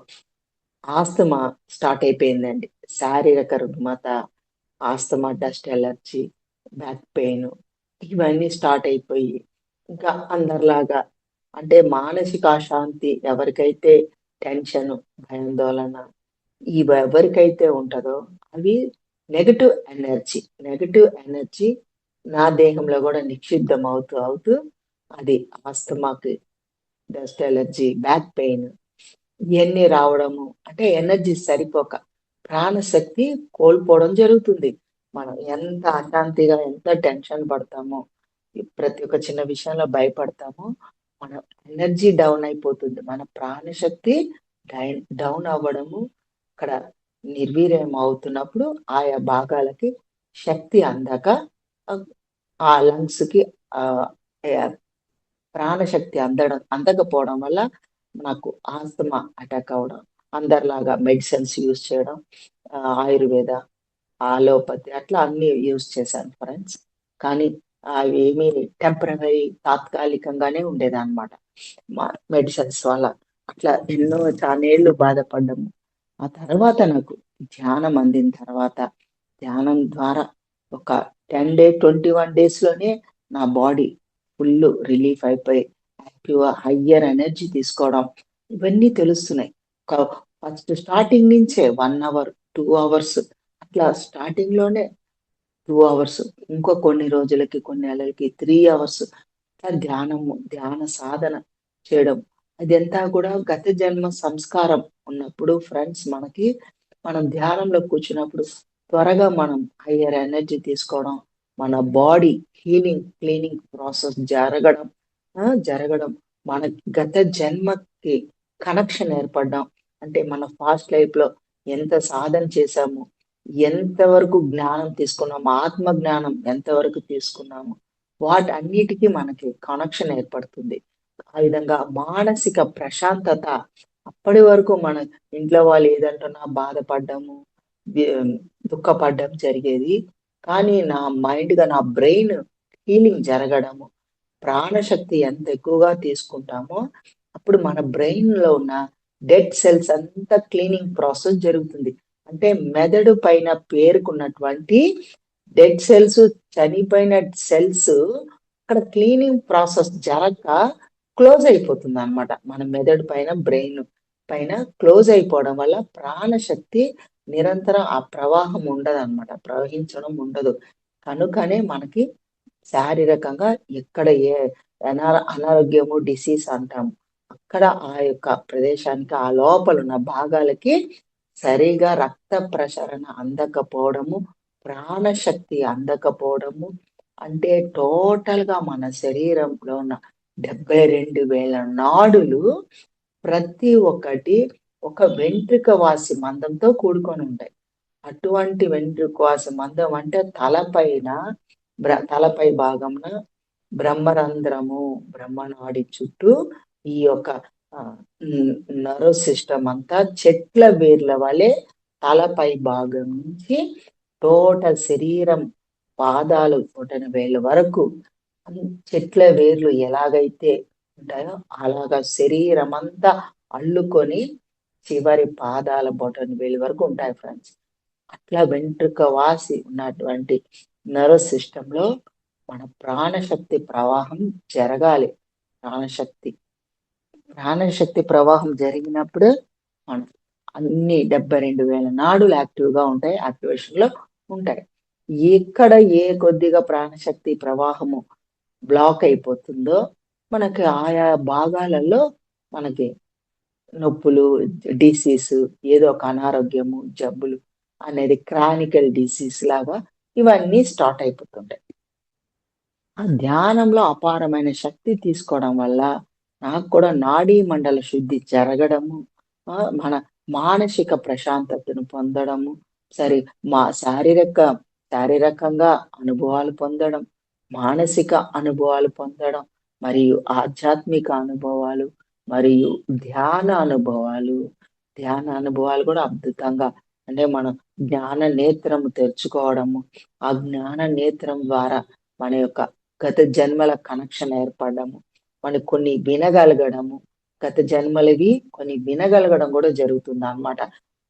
ఆస్తమా స్టార్ట్ అయిపోయిందండి. శారీరక రుగ్మత, asthma, dust allergy, back pain ఇవన్నీ స్టార్ట్ అయిపోయి, ఇంకా అందరిలాగా అంటే మానసిక అశాంతి ఎవరికైతే టెన్షను, భయాందోళన ఇవెవరికైతే ఉంటదో అవి నెగెటివ్ ఎనర్జీ నా దేహంలో గూడా నిక్షిప్తం అవుతూ అది ఆస్తమాకి, డస్ట్ అలర్జీ, బ్యాక్ పెయిన్ ఇయన్నీ రావడము. అంటే ఎనర్జీ సరిపోక, ప్రాణశక్తి కోల్పోవడం జరుగుతుంది. మనం ఎంత అశాంతిగా, ఎంత టెన్షన్ పడతామో, ప్రతి ఒక్క చిన్న విషయంలో భయపడతామో, మన ఎనర్జీ డౌన్ అయిపోతుంది. మన ప్రాణశక్తి డౌన్ అవ్వడము, అక్కడ నిర్వీర్యం అవుతున్నప్పుడు ఆయా భాగాలకి శక్తి అందక ఆహ్, ఆ లంగ్స్‌కి ఆహ్, యాహ్! ప్రాణశక్తి అందకపోవడం వల్ల నాకు ఆస్తమా అటాక్ అవ్వడం. అందరిలాగా మెడిసిన్స్ యూజ్ చేయడం. ఆయుర్వేద, అలోపతి అట్లా అన్నీ యూజ్ చేశాను ఫ్రెండ్స్. కానీ అవేమీ టెంపరరీ తాత్కాలికంగానే ఉండేదన్నమాట. మా మెడిసిన్స్ వల్ల. అట్లా ఎన్నో చానేళ్లు బాధపడ్డాము. ఆ తర్వాత నాకు ధ్యానం అందిన తర్వాత, ధ్యానం ద్వారా ఒక 21 డేస్‌లోనే నా బాడీ ఫుల్లు రిలీఫ్ అయిపోయి, యాక్టివ్‌గా హయ్యర్ ఎనర్జీ తీసుకోవడం, ఇవన్నీ తెలుస్తున్నాయి. ఒక ఫస్ట్ స్టార్టింగ్ నుంచే 1 అవర్, 2 అవర్స్ అట్లా స్టార్టింగ్‌లోనే 2 అవర్స్, ఇంకో కొన్ని రోజులకి, కొన్ని నెలలకి 3 అవర్స్ ఇట్లా ధ్యాన సాధన చేయడం. అదంతా కూడా గత జన్మ సంస్కారం ఉన్నప్పుడు ఫ్రెండ్స్ మనకి మనం ధ్యానంలో కూర్చున్నప్పుడు త్వరగా మనం హయ్యర్ ఎనర్జీ తీసుకోవడం, మన బాడీ హీలింగ్, క్లీనింగ్ ప్రాసెస్ జరగడం, మన గత జన్మకి కనెక్షన్ ఏర్పడడం. అంటే మన ఫాస్ట్ లైఫ్‌లో ఎంత సాధన చేశాము, ఎంతవరకు జ్ఞానం తీసుకున్నాము, ఆత్మ జ్ఞానం ఎంతవరకు తీసుకున్నాము, వాటన్నిటికి మనకి కనెక్షన్ ఏర్పడుతుంది. ఆ విధంగా మానసిక ప్రశాంతత అప్పటి వరకు మన ఇంట్లో వాళ్ళు ఏదంటున్నా బాధపడ్డము, ది దుఃఖపడ్డం జరిగేది. కానీ నా బ్రెయిన్ హీలింగ్ జరగడము, ప్రాణశక్తి ఎంత ఎక్కువగా తీసుకుంటామో, అప్పుడు మన బ్రెయిన్‌లో ఉన్న డెడ్ సెల్స్ అంతా క్లీనింగ్ ప్రాసెస్ జరుగుతుంది. అంటే మెదడు పైన పేరుకున్నటువంటి డెడ్ సెల్స్, చనిపోయిన సెల్స్ అక్కడ క్లీనింగ్ ప్రాసెస్ జరక్క క్లోజ్ అయిపోతుందనమాట. మన మెదడు పైన, బ్రెయిన్ పైన క్లోజ్ అయిపోవడం వల్ల ప్రాణశక్తి నిరంతరం ఆ ప్రవాహం ఉండదనమాట. ప్రవహించడం ఉండదు. కనుకనే మనకి శారీరకంగా ఎక్కడ ఏ అనారోగ్యము, డిసీజ్ అంటాము. అక్కడ ఆ యొక్క ప్రదేశానికి, ఆ లోపలున్న భాగాలకి సరిగా రక్త ప్రసరణ అందకపోవడము, ప్రాణశక్తి అందకపోవడము, అంటే టోటల్‌గా మన శరీరంలో ఉన్న 72,000 నాడులు ప్రతి ఒక్కటి ఒక వెంట్రుక వాసి మందంతో కూడుకొని ఉంటాయి. అటువంటి వెంట్రుకవాసి మందం అంటే తలపై భాగమున బ్రహ్మరంధ్రము, బ్రహ్మనాడి చుట్టూ ఈ యొక్క నర్వ్ సిస్టమ్ అంతా చెట్ల వేర్ల వలె తలపై భాగం నుంచి టోటల్ శరీరం పాదాలు బొటనవేళ్ళ వరకు చెట్ల వేర్లు ఎలాగైతే ఉంటాయో అలాగా శరీరమంతా అల్లుకొని చివరి పాదాల బొటనవేలు వరకు ఉంటాయి ఫ్రెండ్స్. అట్లా వెంట్రుక వాసి ఉన్నటువంటి నర్వ్ సిస్టమ్‌లో మన ప్రాణశక్తి ప్రవాహం జరగాలి. ప్రాణశక్తి. ప్రాణశక్తి ప్రవాహం జరిగినప్పుడు మనం అన్ని 72,000 నాడులు యాక్టివ్‌గా ఉంటాయి. యాక్టివేషన్‌లో ఉంటాయి. ఎక్కడ ఏ కొద్దిగా ప్రాణశక్తి ప్రవాహము బ్లాక్ అయిపోతుందో మనకి ఆయా భాగాలలో మనకి నొప్పులు, డిసీస్, ఏదో ఒక అనారోగ్యము, జబ్బులు అనేది క్రానికల్ డిసీజ్ లాగా ఇవన్నీ స్టార్ట్ అయిపోతుంటాయి. ఆ ధ్యానంలో అపారమైన శక్తి తీసుకోవడం వల్ల నాకు కూడా నాడీ మండల శుద్ధి జరగడము, మన మానసిక ప్రశాంతతను పొందడము, సరే మా శారీరకంగా అనుభవాలు పొందడం, మానసిక అనుభవాలు పొందడం, మరియు ఆధ్యాత్మిక అనుభవాలు, మరియు ధ్యాన అనుభవాలు. ధ్యాన అనుభవాలు కూడా అద్భుతంగా అంటే మనం జ్ఞాన నేత్రము తెరుచుకోవడము, ఆ జ్ఞాన నేత్రం ద్వారా మన యొక్క గత జన్మల కనెక్షన్ ఏర్పడము, మనం కొన్ని వినగలగడము, గత జన్మలవి కొన్ని వినగలగడం కూడా జరుగుతుందనమాట.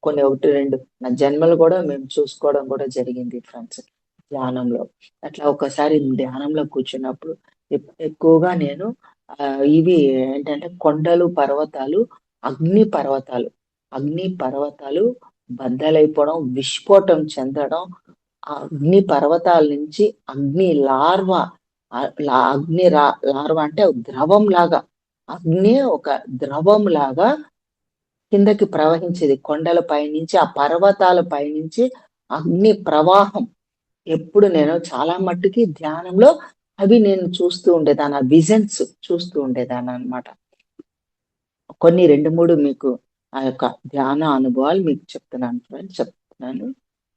కొన్ని 1, 2 నా జన్మలు కూడా మేము చూసుకోవడం కూడా జరిగింది ఫ్రెండ్స్ ధ్యానంలో. అట్లా ఒకసారి ధ్యానంలో కూర్చున్నప్పుడు ఎక్కువగా నేను ఇవి ఏంటంటే కొండలు, పర్వతాలు, అగ్ని పర్వతాలు, అగ్ని పర్వతాలు బద్దలైపోవడం, విస్ఫోటం చెందడం, ఆ అగ్ని పర్వతాల నుంచి అగ్ని లార్వా లార్వా అంటే ద్రవం లాగా, అగ్ని ఒక ద్రవం లాగా కిందకి ప్రవహించేది. కొండల పైనుంచి, ఆ పర్వతాల పైనుంచి అగ్ని ప్రవాహం. ఎప్పుడు నేను చాలా మట్టుకి ధ్యానంలో అవి నేను చూస్తూ ఉండేదాన్ని. ఆ విజన్స్ చూస్తూ ఉండేదాన్ననమాట. కొన్ని 2, 3 మీకు ఆ యొక్క ధ్యాన అనుభవాలు మీకు చెప్తున్నాను.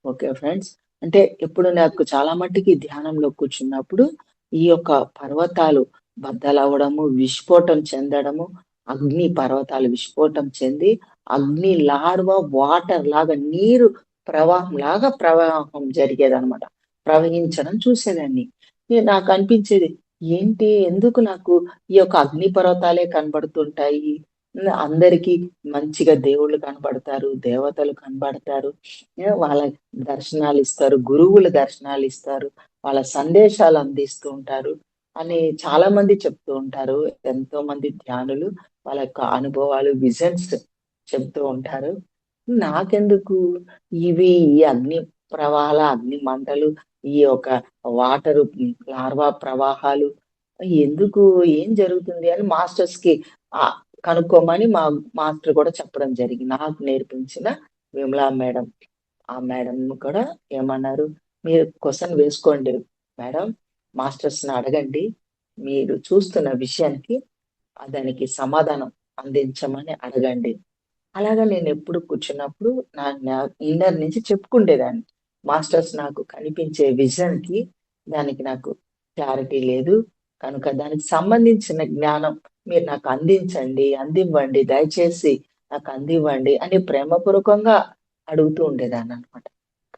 Okay friends. అంటే ఇప్పుడు నాకు చాలా మట్టికి ధ్యానంలో కూర్చున్నప్పుడు ఈ యొక్క పర్వతాలు బద్దలవ్వడము, విస్ఫోటం చెందడము, అగ్ని పర్వతాలు విస్ఫోటం చెంది, అగ్ని లార్వా వాటర్ లాగా నీరు ప్రవాహం జరిగేదనమాట. ప్రవహించడం చూసేదాన్ని. నాకు అనిపించేది ఏంటి? ఎందుకు నాకు ఈ యొక్క అగ్ని పర్వతాలే కనబడుతుంటాయి. అందరికీ మంచిగా దేవుళ్ళు కనపడతారు, దేవతలు కనబడతారు. వాళ్ళ దర్శనాలిస్తారు, గురువుల దర్శనాలిస్తారు, వాళ్ళ సందేశాలు అందిస్తూ ఉంటారు అని చాలా మంది చెప్తూ ఉంటారు. ఎంతోమంది ధ్యానులు వాళ్ళ యొక్క అనుభవాలు, విజన్స్ చెప్తూ ఉంటారు. నాకెందుకు ఈ అగ్ని ప్రవాహాల, అగ్ని మంటలు, ఈ యొక్క వాటరు లార్వా ప్రవాహాలు ఎందుకు? ఏం జరుగుతుంది? అని మాస్టర్స్‌కి ఆహ్, కనుక్కోమని మా మాస్టర్ కూడా చెప్పడం జరిగింది. నాకు నేర్పించిన విమలా మేడం. ఆ మేడం కూడా ఏమన్నారు, మీరు క్వశ్చన్ వేసుకోండి మేడం, మాస్టర్స్ని అడగండి, మీరు చూస్తున్న విషయానికి దానికి సమాధానం అందించమని అడగండి. అలాగా నేను ఎప్పుడు కూర్చున్నప్పుడు నా ఇన్నర్ నుంచి చెప్పుకుండేదాన్ని. మాస్టర్స్ నాకు కనిపించే విజన్‌కి దానికి నాకు క్లారిటీ లేదు. కనుక దానికి సంబంధించిన జ్ఞానం మీరు నాకు అందించండి, అందివ్వండి. దయచేసి నాకు అందివ్వండి అని ప్రేమపూర్వకంగా అడుగుతూ ఉండేదాన్ననమాట.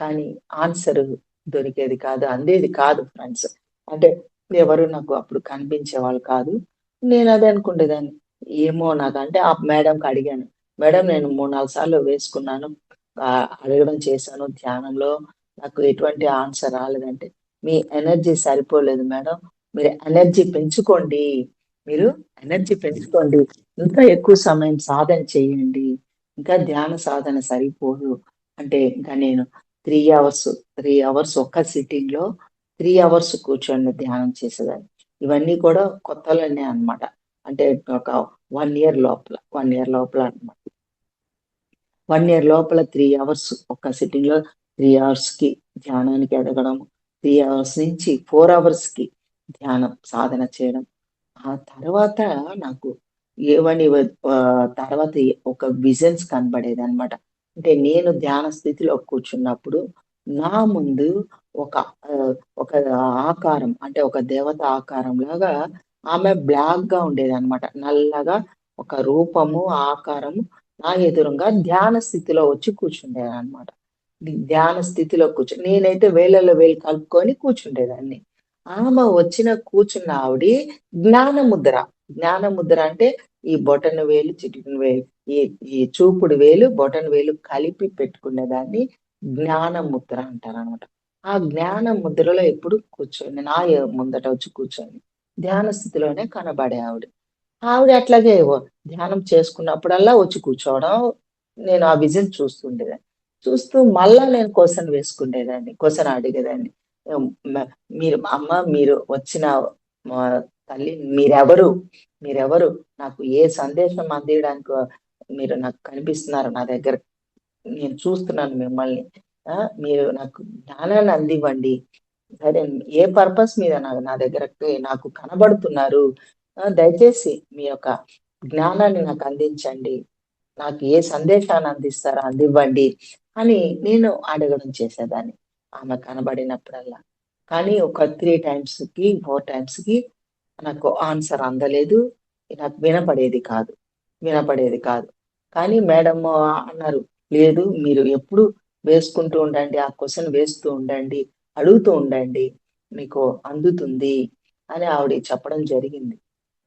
కానీ ఆన్సర్ దొరికేది కాదు. అందేది కాదు ఫ్రెండ్స్. అంటే ఎవరు నాకు అప్పుడు కనిపించేవాళ్ళు కాదు. నేనదే అనుకుండేదాన్ని. ఏమో నాకంటే ఆ మేడంకి అడిగాను. మేడం నేను 3, 4 సార్లు వేసుకున్నాను. అడగడం చేశాను ధ్యానంలో. నాకు ఎటువంటి ఆన్సర్ రాలేదంటే, "మీ ఎనర్జీ సరిపోలేదు మేడం. మీరు ఎనర్జీ పెంచుకోండి. మీరు ఎనర్జీ పెంచుకోండి. ఇంకా ఎక్కువ సమయం సాధన చేయండి. ఇంకా ధ్యాన సాధన సరిపోదు." అంటే ఇంకా నేను 3 అవర్స్ ఒక్క సిట్టింగ్‌లో 3 అవర్స్ కూర్చొని ధ్యానం చేసేదాన్ని. ఇవన్నీ కూడా కొత్తలోనే అన్నమాట. అంటే ఒక 1 ఇయర్ లోపల. 1 ఇయర్ లోపల అన్నమాట. 1 ఇయర్ లోపల 3 అవర్స్ ఒక్క సిట్టింగ్‌లో 3 అవర్స్‌కి ధ్యానానికి ఎదగడం. 3 అవర్స్ నుంచి 4 అవర్స్‌కి ధ్యానం సాధన చేయడం. ఆ తర్వాత నాకు ఏవని తర్వాత ఒక విజన్స్ కనబడేదనమాట. అంటే నేను ధ్యాన స్థితిలో కూర్చున్నప్పుడు నా ముందు ఒక ఒక ఆకారం అంటే ఒక దేవత ఆకారంలాగా ఆమె బ్లాక్‌గా ఉండేదనమాట. నల్లగా ఒక రూపము, ఆకారము నా ఎదురుంగా ధ్యాన స్థితిలో వచ్చి కూర్చుండేదనమాట. ధ్యాన స్థితిలో నేనైతే వేళ్ళలో వేలు కలుపుకొని కూర్చుండేదాన్ని. ఆమె కూర్చున్న ఆవిడి జ్ఞానముద్ర. జ్ఞానముద్ర అంటే ఈ బొటన వేలు, చిటికెన వేలు, ఈ ఈ చూపుడు వేలు, బొటన వేలు కలిపి పెట్టుకునేదాన్ని జ్ఞానముద్ర అంటారనమాట. ఆ జ్ఞాన ముద్రలో ఎప్పుడు కూర్చొని ముందట వచ్చి కూర్చొని ధ్యాన స్థితిలోనే కనబడే ఆవిడ. ఆవిడ అట్లాగే ధ్యానం చేసుకున్నప్పుడల్లా వచ్చి కూర్చోవడం. నేను ఆ విజన్ చూస్తుండేదాన్ని. చూస్తూ మళ్ళా నేను క్వెషన్ వేసుకునేదాన్ని. క్వెషన్ అడిగేదాన్ని. హ్మ్. మ మీరు అమ్మ మీరు వచ్చిన మా తల్లి మీరెవరు? మీరెవరు? నాకు ఏ సందేశం అందియడానికి మీరు నాకు కనిపిస్తున్నారు నా దగ్గర. నేను చూస్తున్నాను మిమ్మల్ని. ఆ! మీరు నాకు జ్ఞానాన్ని అందివ్వండి. సరే ఏ పర్పస్ మీద నా దగ్గరకి నాకు కనబడుతున్నారు. దయచేసి మీ యొక్క జ్ఞానాన్ని నాకు అందించండి. నాకు ఏ సందేశాన్ని అందిస్తారో అందివ్వండి అని నేను అడగడం చేసేదాన్ని. ఆమె కనబడినప్పుడల్లా. కానీ ఒక 3 టైమ్స్‌కి, 4 టైమ్స్‌కి నాకు ఆన్సర్ అందలేదు. నాకు వినపడేది కాదు. వినపడేది కాదు. కానీ మేడము అన్నారు, "లేదు మీరు ఎప్పుడు వేసుకుంటూ ఉండండి. ఆ క్వెషన్ వేస్తూ ఉండండి. అడుగుతూ ఉండండి. మీకు అందుతుంది" అని ఆవిడ చెప్పడం జరిగింది.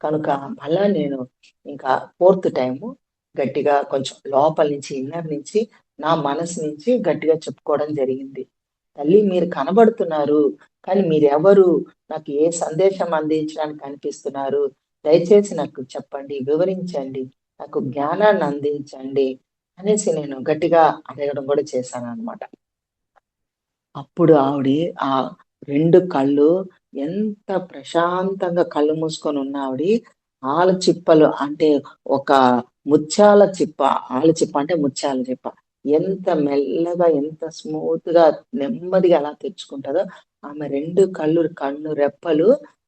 కనుక మళ్ళా నేను ఇంకా ఫోర్త్ టైము గట్టిగా కొంచెం లోపల నుంచి, ఇన్నర్ నుంచి, నా మనసు నుంచి గట్టిగా చెప్పుకోవడం జరిగింది. తల్లి మీరు కనబడుతున్నారు. కానీ మీరెవరు? నాకు ఏ సందేశం అందించడానికి కనిపిస్తున్నారు? దయచేసి నాకు చెప్పండి. వివరించండి. నాకు జ్ఞానాన్ని అందించండి అనేసి నేను గట్టిగా అడగడం కూడా చేశాననమాట. అప్పుడు ఆ 2 కళ్ళు ఎంత ప్రశాంతంగా కళ్ళు మూసుకొనున్న ఆలచిప్పలు అంటే ఒక ముత్యాల చిప్ప, ఆలచిప్ప అంటే ముత్యాల చిప్ప. ఎంత మెల్లగా, ఎంత స్మూత్‌గా, నెమ్మదిగా ఎలా తెరుచుకుంటదో, ఆమె 2 కన్ను రెప్పలు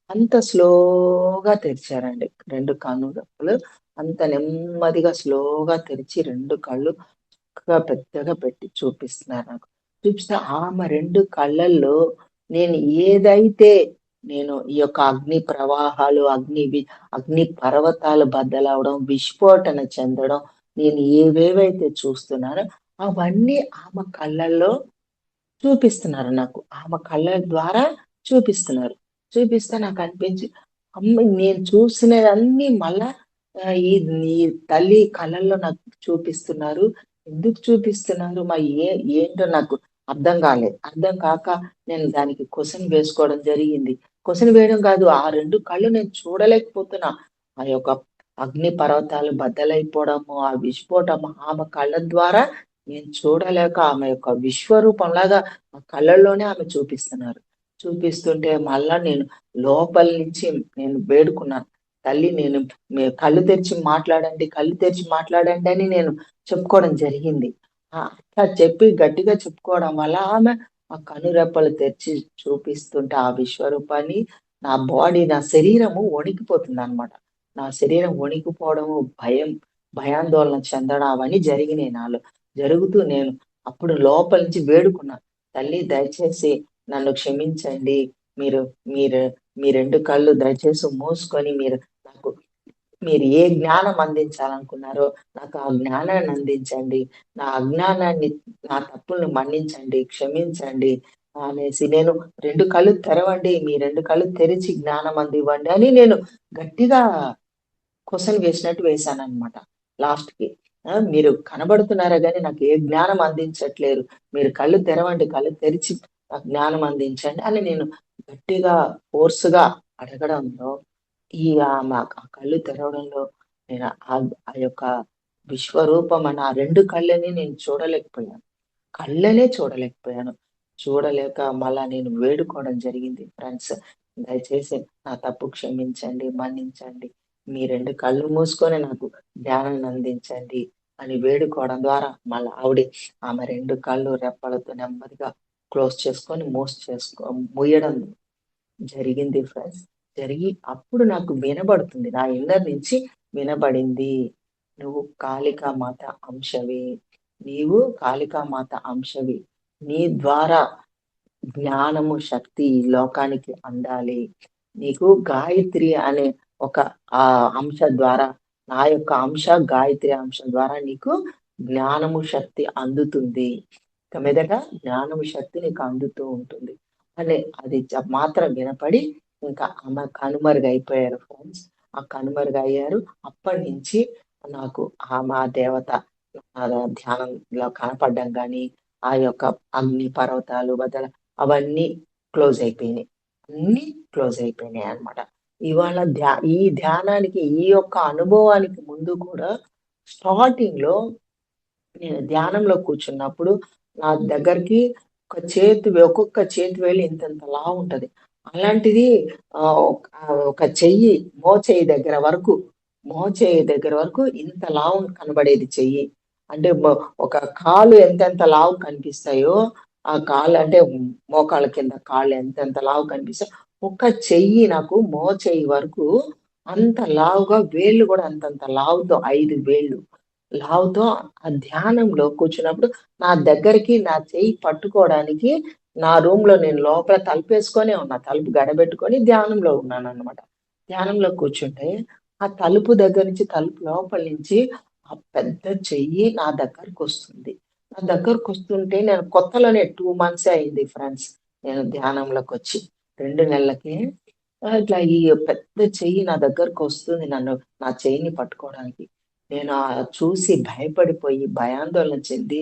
అంత స్లోగా తెరిచారండి. 2 కన్ను రెప్పలు అంత నెమ్మదిగా, స్లోగా తెరిచి 2 కళ్ళు చక్కగా పెద్దగా పెట్టి చూపిస్తున్నారు నాకు. చూపిస్తే ఆమె 2 కళ్ళల్లో నేను ఏదైతే నేను ఈ యొక్క అగ్ని ప్రవాహాలు, అగ్ని పర్వతాలు బద్దలవ్వడం, విస్ఫోటన చెందడం, నేను ఏవేవైతే చూస్తున్నానో అవన్నీ ఆమె కళ్ళల్లో చూపిస్తున్నారు నాకు. ఆమె కళ్ళ ద్వారా చూపిస్తున్నారు. చూపిస్తే నాకనిపించి, అమ్మ నేను చూసినవన్నీ మళ్ళా ఈ ఈ తల్లి కళ్ళల్లో నాకు చూపిస్తున్నారు. ఎందుకు చూపిస్తున్నారు? ఏంటో నాకు అర్థం కాలేదు. అర్థం కాక నేను దానికి క్వెషన్ వేసుకోవడం జరిగింది. క్వెషన్ వేయడం కాదు, ఆ 2 కళ్ళు నేను చూడలేకపోతున్నా. ఆ యొక్క అగ్ని పర్వతాలు బద్దలైపోవడము, ఆ విస్ఫోటము ఆమె కళ్ళ ద్వారా నేను చూడలేక ఆమె యొక్క విశ్వరూపంలాగా ఆ కళ్ళల్లోనే ఆమె చూపిస్తున్నారు. చూపిస్తుంటే మళ్ళా నేను లోపల నుంచి నేను వేడుకున్నాను. తల్లి కళ్ళు తెరిచి మాట్లాడండి, కళ్ళు తెరిచి మాట్లాడండి అని నేను చెప్పుకోవడం జరిగింది. అట్లా చెప్పి గట్టిగా చెప్పుకోవడం వల్ల ఆమె ఆ కనురెప్పలు తెరిచి చూపిస్తుంటే ఆ విశ్వరూపాన్ని నా శరీరము వణికిపోతుందనమాట. నా శరీరం వణికిపోవడము, భయాందోళన చెందడం అవన్నీ జరిగినాయి నాలో. జరుగుతూ నేను అప్పుడు లోపల నుంచి వేడుకున్నా. తల్లి దయచేసి నన్ను క్షమించండి. మీరు మీరు మీ 2 కళ్ళు దయచేసి మూసుకొని నాకు మీరు ఏ జ్ఞానం అందించాలనుకున్నారో నాకు ఆ జ్ఞానాన్ని అందించండి. నా అజ్ఞానాన్ని, నా తప్పుల్ని మన్నించండి, క్షమించండి అనేసి నేను 2 కళ్ళు తెరవండి. మీ 2 కళ్ళు తెరిచి జ్ఞానం అందివ్వండి అని నేను గట్టిగా క్వెషన్ వేసినట్టు వేశాననమాట లాస్ట్‌కి. మీరు కనబడుతున్నారే గానీ నాకు ఏ జ్ఞానం అందించట్లేరు. మీరు కళ్ళు తెరవండి. కళ్ళు తెరిచి నాకు జ్ఞానం అందించండి అని నేను గట్టిగా ఫోర్స్‌గా అడగడంలో ఆమె ఆ కళ్ళు తెరవడంలో నేను ఆ యొక్క విశ్వరూపమైన ఆ 2 కళ్ళని నేను చూడలేకపోయాను. కళ్ళనే చూడలేకపోయాను. చూడలేక మళ్ళా నేను వేడుకోవడం జరిగింది ఫ్రెండ్స్. దయచేసి నా తప్పు క్షమించండి, మన్నించండి. మీ 2 కళ్ళు మూసుకొని నాకు జ్ఞానాన్ని అందించండి అని వేడుకోవడం ద్వారా మళ్ళా ఆమె 2 కళ్ళు రెప్పలతో నెమ్మదిగా క్లోజ్ చేసుకొని మూయడం జరిగింది ఫ్రెండ్స్. జరిగి అప్పుడు నాకు వినబడుతుంది. నా ఇన్నర్ నుంచి వినబడింది. "నువ్వు కాళికామాత అంశవే. నీవు కాళికామాత అంశవి. నీ ద్వారా జ్ఞానము, శక్తి ఈ లోకానికి అందాలి. నీకు గాయత్రి అనే ఒక అంశ ద్వారా నా యొక్క అంశ గాయత్రి అంశ ద్వారా నీకు జ్ఞానము, శక్తి అందుతుంది. ఇక మీదట జ్ఞానము, శక్తి నీకు అందుతూ ఉంటుంది." అది మాత్రం వినపడి ఇంకా ఆమె కనుమరుగైపోయారు ఫ్రెండ్స్. కనుమరుగయ్యారు. అప్పటినుంచి నాకు ఆ దేవత ధ్యానంలో కనపడడం గాని, ఆ యొక్క అగ్ని పర్వతాలు అవన్నీ క్లోజ్ అయిపోయినాయి. అన్నీ క్లోజ్ అయిపోయినాయన్నమాట. ఇవాళ ఈ ధ్యానానికి ఈ యొక్క అనుభవానికి ముందు కూడా స్టార్టింగ్‌లో నేను ధ్యానంలో కూర్చున్నప్పుడు నా దగ్గరికి ఒక్కొక్క చేతి వేలు ఇంతింత లావుంటది. అలాంటిది ఒక చెయ్యి మోచేయి దగ్గర వరకు ఇంత లావు కనబడేది చెయ్యి. అంటే ఒక కాళ్ళు ఎంతెంత లావు కనిపిస్తాయో, ఆ కాళ్ళు అంటే మోకాళ్ళ కింద కాళ్ళు ఎంతెంత లావు కనిపిస్తాయో, ఒక చెయ్యి నాకు మోచేయి వరకు అంత లావుగా వేళ్ళు గూడా అంతంత లావుతో 5 వేళ్ళు లావుతో ఆ ధ్యానంలో కూర్చున్నప్పుడు నా దగ్గరికి నా చెయ్యి పట్టుకోవడానికి నా రూమ్‌లో నేను లోపల తలుపేసుకొనే ఉన్నా. తలుపు గడబెట్టుకొని ధ్యానంలో ఉన్నానన్నమాట. ధ్యానంలో కూర్చుంటే ఆ తలుపు దగ్గర నుంచి తలుపు లోపల నుంచి ఆ పెద్ద చెయ్యి నా దగ్గరకొస్తుంది. నా దగ్గరకొస్తుంటే నేను కొత్తలోనే 2 మంత్సే అయింది ఫ్రెండ్స్. నేను ధ్యానంలోకొచ్చి. 2 నెలలకే ఇట్లా ఈ పెద్ద చెయ్యి నా దగ్గరకొస్తుంది నా చెయ్యిని పట్టుకోవడానికి. నేను చూసి భయపడిపోయి, భయాందోళన చెంది,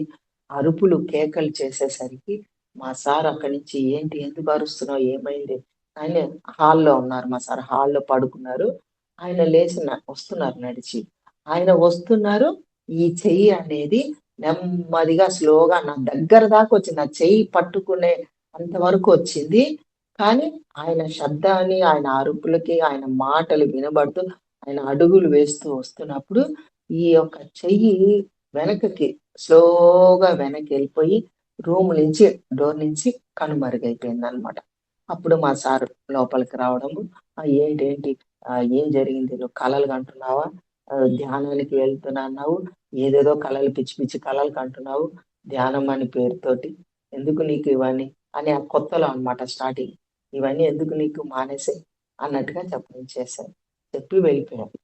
అరుపులు, కేకలు చేసేసరికి మా సార్ అక్కడి నుంచి "ఏంటి ఎందుకు అరుస్తున్నావు? ఏమైంది?" ఆయన హాల్‌లో ఉన్నారు. మా సార్ హాల్‌లో పడుకున్నారు. ఆయన లేసి వస్తున్నారు నడిచి. ఆయన వస్తున్నారు. ఈ చెయ్యి అనేది నెమ్మదిగా స్లోగా నా దగ్గర దాకొచ్చింది. నా చెయ్యి పట్టుకునే అంత వరకు వచ్చింది. కానీ ఆయన శబ్దాన్ని, ఆయన అరుపులకి, ఆయన మాటలు వినబడుతూ, ఆయన అడుగులు వేస్తూ వస్తున్నప్పుడు ఈ యొక్క చెయ్యి వెనకకి స్లోగా వెనకెళ్ళిపోయి డోర్ నుంచి కనుమరుగైపోయిందనమాట. అప్పుడు మా సారు లోపలికి రావడము, ఏంటేంటి ఏం జరిగింది? నువ్వు కలలు కంటున్నావా? ధ్యానానికి వెళ్తున్నా అన్నావు. ఏదేదో కలలు పిచ్చి పిచ్చి కలలు కంటున్నావు. ధ్యానం అని పేరుతోటి. ఎందుకు నీకు ఇవన్నీ? అని ఆ కొత్తలో అన్నమాట స్టార్టింగ్. ఇవన్నీ ఎందుకు నీకు మానేసేయి అన్నట్టుగా చెప్పడం చేశారు. చెప్పి వెళ్ళిపోయారు.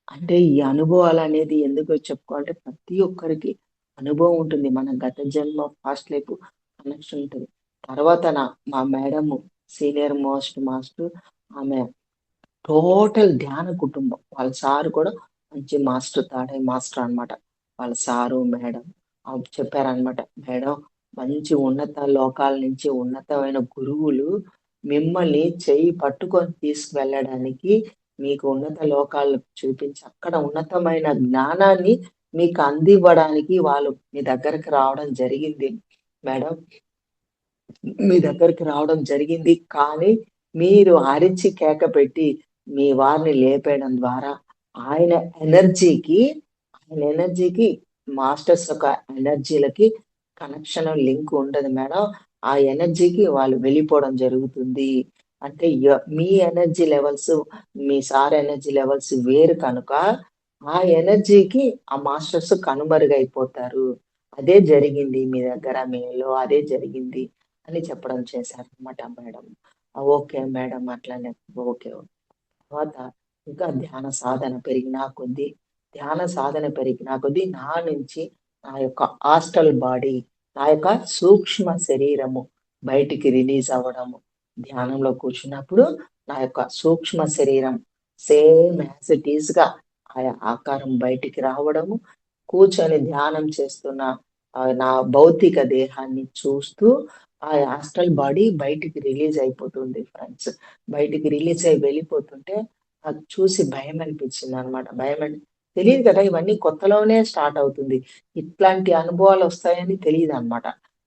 అంటే ఈ అనుభవాలనేది ఎందుకు చెప్పుకోవాలంటే ప్రతి ఒక్కరికి అనుభవం ఉంటుంది. మన గత జన్మ పాస్ట్ లైఫ్ కనెక్షన్ ఉంటది. తర్వాత మా మేడము సీనియర్ మోస్ట్ మాస్టర్ ఆమె టోటల్ ధ్యాన కుటుంబం. వాళ్ళ సారు కూడా మంచి మాస్టర్, తాడై మాస్టర్ అన్నమాట. వాళ్ళ సారు, మేడం చెప్పారన్నమాట. "మేడం మంచి ఉన్నత లోకాల నుంచి ఉన్నతమైన గురువులు మిమ్మల్ని చెయ్యి పట్టుకొని తీసుకువెళ్ళడానికి, మీకు ఉన్నత లోకాలు చూపించి, అక్కడ ఉన్నతమైన జ్ఞానాన్ని మీకు అందివ్వడానికి వాళ్ళు మీ దగ్గరికి రావడం జరిగింది మేడం. మీ దగ్గరికి రావడం జరిగింది. కానీ మీరు అరిచి కేక పెట్టి మీ వారిని లేపేయడం ద్వారా ఆయన ఎనర్జీకి ఆయన ఎనర్జీకి మాస్టర్స్ యొక్క ఎనర్జీలకి కనెక్షన్ లింక్ ఉండదు మేడం. ఆ ఎనర్జీకి వాళ్ళు వెళ్ళిపోవడం జరుగుతుంది. అంటే మీ ఎనర్జీ లెవెల్స్, మీ సార్ ఎనర్జీ లెవెల్స్ వేరు కనుక ఆ ఎనర్జీకి ఆ మాస్టర్స్ కనుమరుగైపోతారు. అదే జరిగింది మీ దగ్గర, మీలో అదే జరిగింది అని చెప్పడం చేశారనమాట మేడం. ఓకే మేడం అట్లానే. ఓకే. తర్వాత ఇంకా ధ్యాన సాధన పెరిగిన కొద్దీ నా నుంచి నా యొక్క హాస్టల్ బాడీ, నా యొక్క సూక్ష్మ శరీరము బయటికి రిలీజ్ అవ్వడము. ధ్యానంలో కూర్చున్నప్పుడు నా యొక్క సూక్ష్మ శరీరం సేమ్ యాజ్ ఇట్ ఈస్ గా ఆ ఆకారం బయటికి రావడము. కూర్చొని ధ్యానం చేస్తున్న నా భౌతిక దేహాన్ని చూస్తూ ఆ హాస్టల్ బాడీ బయటికి రిలీజ్ అయిపోతుంది ఫ్రెండ్స్. బయటికి రిలీజ్ అయి వెళ్ళిపోతుంటే అది చూసి భయం అనిపించింది అనమాట. తెలీదు కదా! ఇవన్నీ కొత్తలోనే స్టార్ట్ అవుతుంది. ఇట్లాంటి అనుభవాలు వస్తాయని తెలీదనమాట.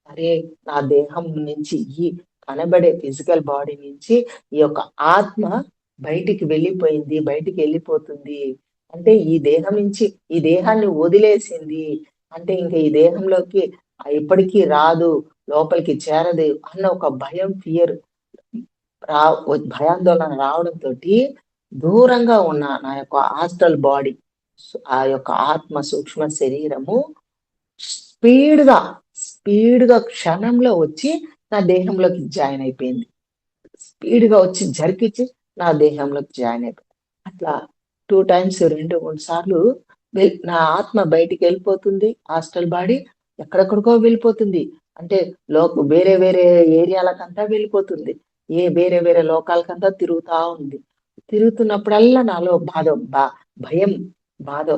అరే! నా దేహం నుంచి ఈ కనబడే ఫిజికల్ బాడీ నుంచి ఈ యొక్క ఆత్మ బయటికి వెళ్ళిపోయింది. బయటికెళ్ళిపోతుంది. అంటే ఈ దేహం నుంచి ఈ దేహాన్ని వదిలేసింది. అంటే ఇంక ఈ దేహంలోకి ఎప్పటికి రాదు, లోపలికి చేరదు అన్న ఒక భయం, ఫియర్ రా భయాందోళన రావడంతోటి దూరంగా ఉన్న నా యొక్క హాస్టల్ బాడీ, ఆ యొక్క ఆత్మ సూక్ష్మ శరీరము స్పీడ్‌గా, స్పీడ్‌గా క్షణంలో వచ్చి నా దేహంలోకి జాయిన్ అయిపోయింది. స్పీడ్‌గా వచ్చి జరికిచ్చి నా దేహంలోకి జాయిన్ అయిపోయింది. అట్లా 2 టైమ్స్ 2, 3 సార్లు నా ఆత్మ బయటికెళ్ళిపోతుంది. హాస్టల్ బాడీ ఎక్కడెక్కడికో వెళ్ళిపోతుంది. అంటే వేరే వేరే ఏరియాలకంతా వెళ్ళిపోతుంది. వేరే వేరే లోకాలకంతా తిరుగుతా ఉంది. తిరుగుతున్నప్పుడల్లా నాలో భయం, బాధ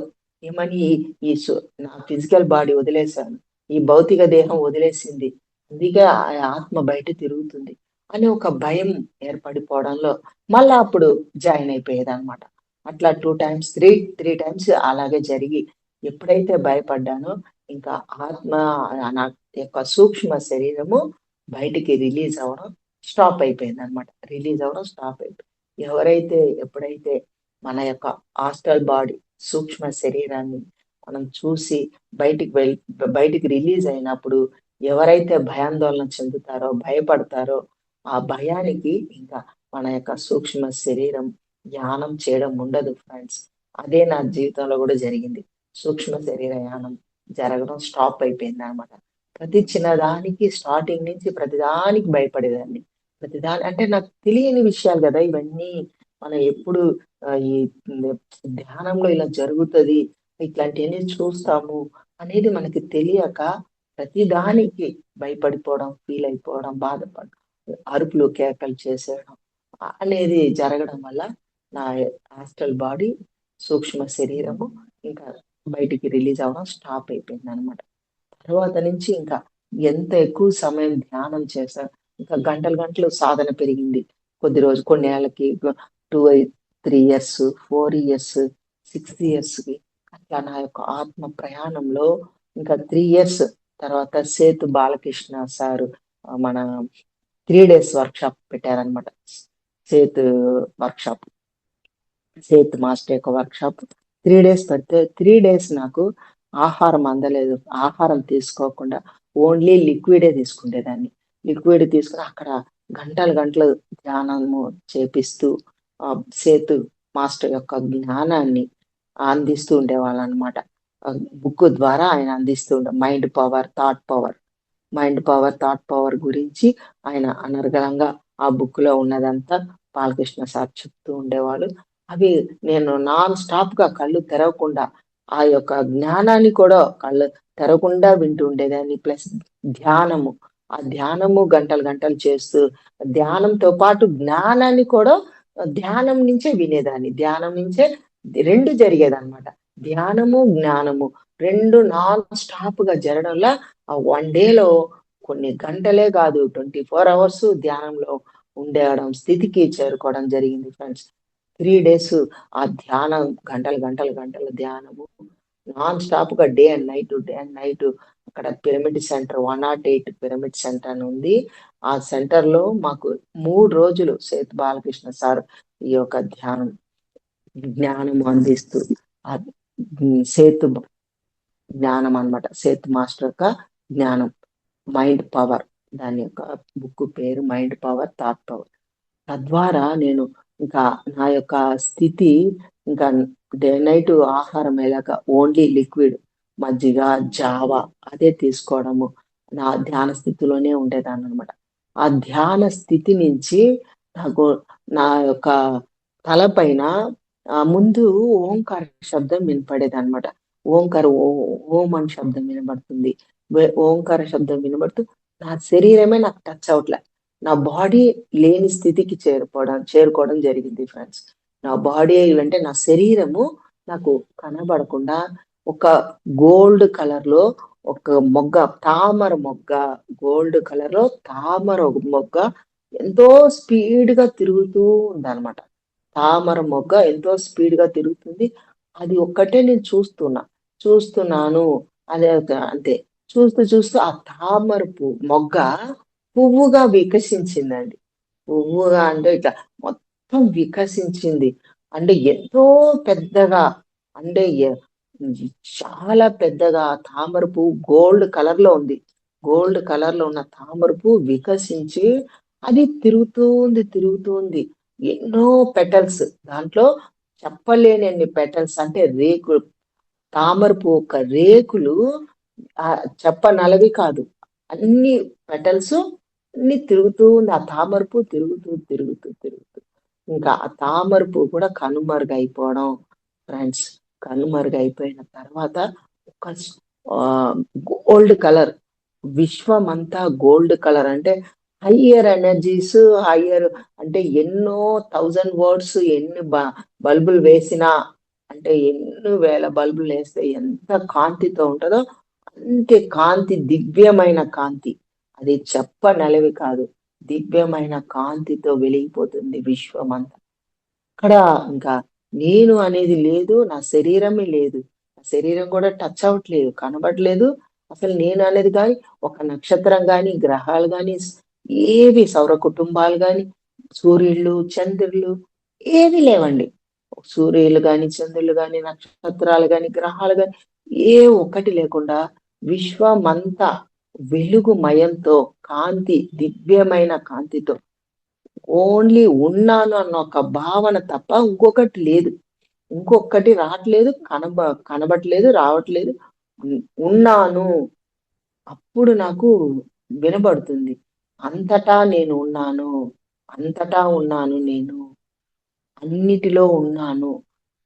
ఏమని ఈ సు నా ఫిజికల్ బాడీ వదిలేసాను. ఈ భౌతిక దేహం వదిలేసింది. అందుకే ఆ ఆత్మ బయట తిరుగుతుంది అని ఒక భయం ఏర్పడిపోవడంలో మళ్ళా అప్పుడు జాయిన్ అయిపోయేదన్నమాట. అట్లా 2 టైమ్స్, 3 టైమ్స్ అలాగే జరిగి ఎప్పుడైతే భయపడ్డానో ఇంకా ఆత్మ నా యొక్క సూక్ష్మ శరీరము బయటికి రిలీజ్ అవ్వడం స్టాప్ అయిపోయిందన్నమాట. రిలీజ్ అవ్వడం స్టాప్ అయిపోయింది. ఎప్పుడైతే మన యొక్క హాస్టల్ బాడీ, సూక్ష్మ శరీరాన్ని మనం చూసి బయటికి రిలీజ్ అయినప్పుడు ఎవరైతే భయాందోళన చెందుతారో, భయపడతారో ఆ భయానికి ఇంకా మన యొక్క సూక్ష్మ శరీరం యానం చేయడం ఉండదు ఫ్రెండ్స్. అదే నా జీవితంలో కూడా జరిగింది. సూక్ష్మ శరీర యానం జరగడం స్టాప్ అయిపోయిందనమాట. ప్రతి చిన్నదానికి స్టార్టింగ్ నుంచి ప్రతిదానికి భయపడేదాన్ని. అంటే నాకు తెలియని విషయాలు గదా ఇవన్నీ. మనం ఎప్పుడు ఈ ధ్యానంలో ఇలా జరుగుతది, ఇట్లాంటియన్నీ చూస్తాము అనేది మనకి తెలియక ప్రతిదానికి భయపడిపోవడం, ఫీల్ అయిపోవడం, బాధపడడం, అరుపులు, కేకలు చేసేయడం అనేది జరగడం వల్ల నా హాస్టల్ బాడీ, సూక్ష్మ శరీరము ఇంకా బయటికి రిలీజ్ అవ్వడం స్టాప్ అయిపోయిందనమాట. తర్వాత నుంచి ఇంకా ఎంత ఎక్కువ సమయం ధ్యానం చేశా, ఇంకా గంటలు గంటలు సాధన పెరిగింది. కొన్నేళ్ళకి 2, 3 ఇయర్స్, 4 ఇయర్స్, 6 ఇయర్స్‌కి అట్లా నా యొక్క ఆత్మ ప్రయాణంలో ఇంకా 3 ఇయర్స్ తర్వాత సేతు బాలకృష్ణ సారు మన 3 డేస్ వర్క్‌షాప్ పెట్టారనమాట. సేతు వర్క్‌షాప్. సేత్ మాస్టర్ యొక్క వర్క్‌షాప్ 3 డేస్ పెడితే 3 డేస్ నాకు ఆహారం అందలేదు. ఆహారం తీసుకోకుండా ఓన్లీ లిక్విడే తీసుకునేదాన్ని. లిక్విడ్ తీసుకొని అక్కడ గంటలు గంటలు ధ్యానము చేపిస్తూ సేతు మాస్టర్ యొక్క జ్ఞానాన్ని అందిస్తూ ఉండేవాళ్ళనమాట. బుక్ ద్వారా ఆయన అందిస్తూ మైండ్ పవర్, థాట్ పవర్ గురించి ఆయన అనర్గళంగా ఆ బుక్‌లో ఉన్నదంతా బాలకృష్ణ సార్ చెప్తూ ఉండేవాళ్ళు. అవి నేను నాన్ స్టాప్‌గా కళ్ళు తెరవకుండా ఆ యొక్క జ్ఞానాన్ని కూడా కళ్ళు తెరవకుండా వింటూ ఉండేదాన్ని. ప్లస్ ధ్యానము. ఆ ధ్యానము గంటలు గంటలు చేస్తూ ధ్యానంతో పాటు జ్ఞానాన్ని కూడా ధ్యానం నుంచే వినేదాన్ని. ధ్యానం నుంచే 2 జరిగేదనమాట. ధ్యానము, జ్ఞానము 2 నాన్ స్టాప్‌గా జరగడంలా ఆ 1 డేలో కొన్ని గంటలే కాదు 24 అవర్స్ ధ్యానంలో ఉండేయడం స్థితికి చేరుకోవడం జరిగింది ఫ్రెండ్స్. 3 డేస్ ఆ ధ్యానం గంటలు ధ్యానము నాన్ స్టాప్‌గా డే అండ్ నైట్ అక్కడ పిరమిడ్ సెంటర్ 108 పిరమిడ్ సెంటర్ అని ఉంది. ఆ సెంటర్‌లో మాకు 3 రోజులు సేతు బాలకృష్ణ సార్ ఈ యొక్క జ్ఞానం అందిస్తూ సేతు జ్ఞానం అన్నమాట. సేత్ మాస్టర్ యొక్క జ్ఞానం. Mind power. దాని యొక్క బుక్ పేరు మైండ్ పవర్, థాట్ పవర్. తద్వారా నేను ఇంకా నా యొక్క స్థితి ఇంకా డే నైట్ ఆహారం ఎలాగా ఓన్లీ లిక్విడ్ మజ్జిగ, జావ అదే తీసుకోవడము. నా ధ్యాన స్థితిలోనే ఉండేదాన్ని అనమాట. ఆ ధ్యాన స్థితి నుంచి నాకు నా యొక్క తలపైన ముందు ఓంకార శబ్దం వినపడేదన్నమాట. ఓంకార ఓ ఓం అని శబ్దం వినబడుతుంది. ఓంకార శబ్దం వినబడుతూ నా శరీరమే నాకు టచ్ అవ్వట్లే. నా బాడీ లేని స్థితికి చేరుకోవడం జరిగింది ఫ్రెండ్స్. నా బాడీ అంటే నా శరీరము నాకు కనబడకుండా ఒక గోల్డ్ కలర్ లో ఒక మొగ్గ, తామర మొగ్గ, గోల్డ్ కలర్ లో తామర మొగ్గ ఎంతో స్పీడ్ గా తిరుగుతూ ఉందన్నమాట. తామర మొగ్గ ఎంతో స్పీడ్ గా తిరుగుతుంది. అది ఒక్కటే నేను చూస్తున్నాను. అదే అంతే. చూస్తూ చూస్తూ ఆ తామర మొగ్గ పువ్వుగా వికసించిందండి. పువ్వుగా అంటే ఇట్లా మొత్తం వికసించింది. అంటే ఎంతో పెద్దగా, అంటే చాలా పెద్దగా తామర పువ్వు గోల్డ్ కలర్ లో ఉంది. గోల్డ్ కలర్ లో ఉన్న తామర పువ్వు వికసించి అది తిరుగుతుంది. ఎన్నో పెటల్స్ దాంట్లో, చెప్పలేనన్ని పెటల్స్, అంటే రేకులు. తామర పువ్వు యొక్క రేకులు చెప్పనలవి కాదు. అన్ని పెటల్స్ అన్ని తిరుగుతూ ఉంది. ఆ తామర పువ్వు తిరుగుతూ ఇంకా ఆ తామర పువ్వు కూడా కనుమరుగైపోవడం ఫ్రెండ్స్. కనుమరుగైపోయిన తర్వాత ఒక గోల్డ్ కలర్, విశ్వం అంతా గోల్డ్ కలర్. అంటే హయ్యర్ ఎనర్జీస్, హయ్యర్ అంటే ఎన్నో 1000 వర్డ్స్, ఎన్ని బల్బులు వేసినా, అంటే ఎన్ని వేల బల్బులు వేస్తే ఎంత కాంతితో ఉంటుందో అంతే కాంతి, దివ్యమైన కాంతి. అది చెప్పనలవి కాదు. దివ్యమైన కాంతితో వెలిగిపోతుంది విశ్వం అంతా. అక్కడ ఇంకా నేను అనేది లేదు, నా శరీరమే లేదు. నా శరీరం కూడా టచ్ అవ్వట్లేదు, కనబడలేదు. అసలు నేను అనేది కానీ, ఒక నక్షత్రం కానీ, గ్రహాలు కానీ, ఏవి సౌర కుటుంబాలు కానీ, సూర్యుళ్ళు, చంద్రులు ఏవి లేవండి. సూర్యులు కానీ, చంద్రులు కానీ, నక్షత్రాలు కానీ, గ్రహాలు కానీ ఏ ఒక్కటి లేకుండా విశ్వమంతా వెలుగుమయంతో, కాంతి, దివ్యమైన కాంతితో ఓన్లీ ఉన్నాను అన్న ఒక భావన తప్ప ఇంకొకటి లేదు. ఇంకొకటి రావట్లేదు, కనబట్లేదు, రావట్లేదు. ఉన్నాను. అప్పుడు నాకు వినబడుతుంది, అంతటా నేను ఉన్నాను, అంతటా ఉన్నాను నేను, అన్నిటిలో ఉన్నాను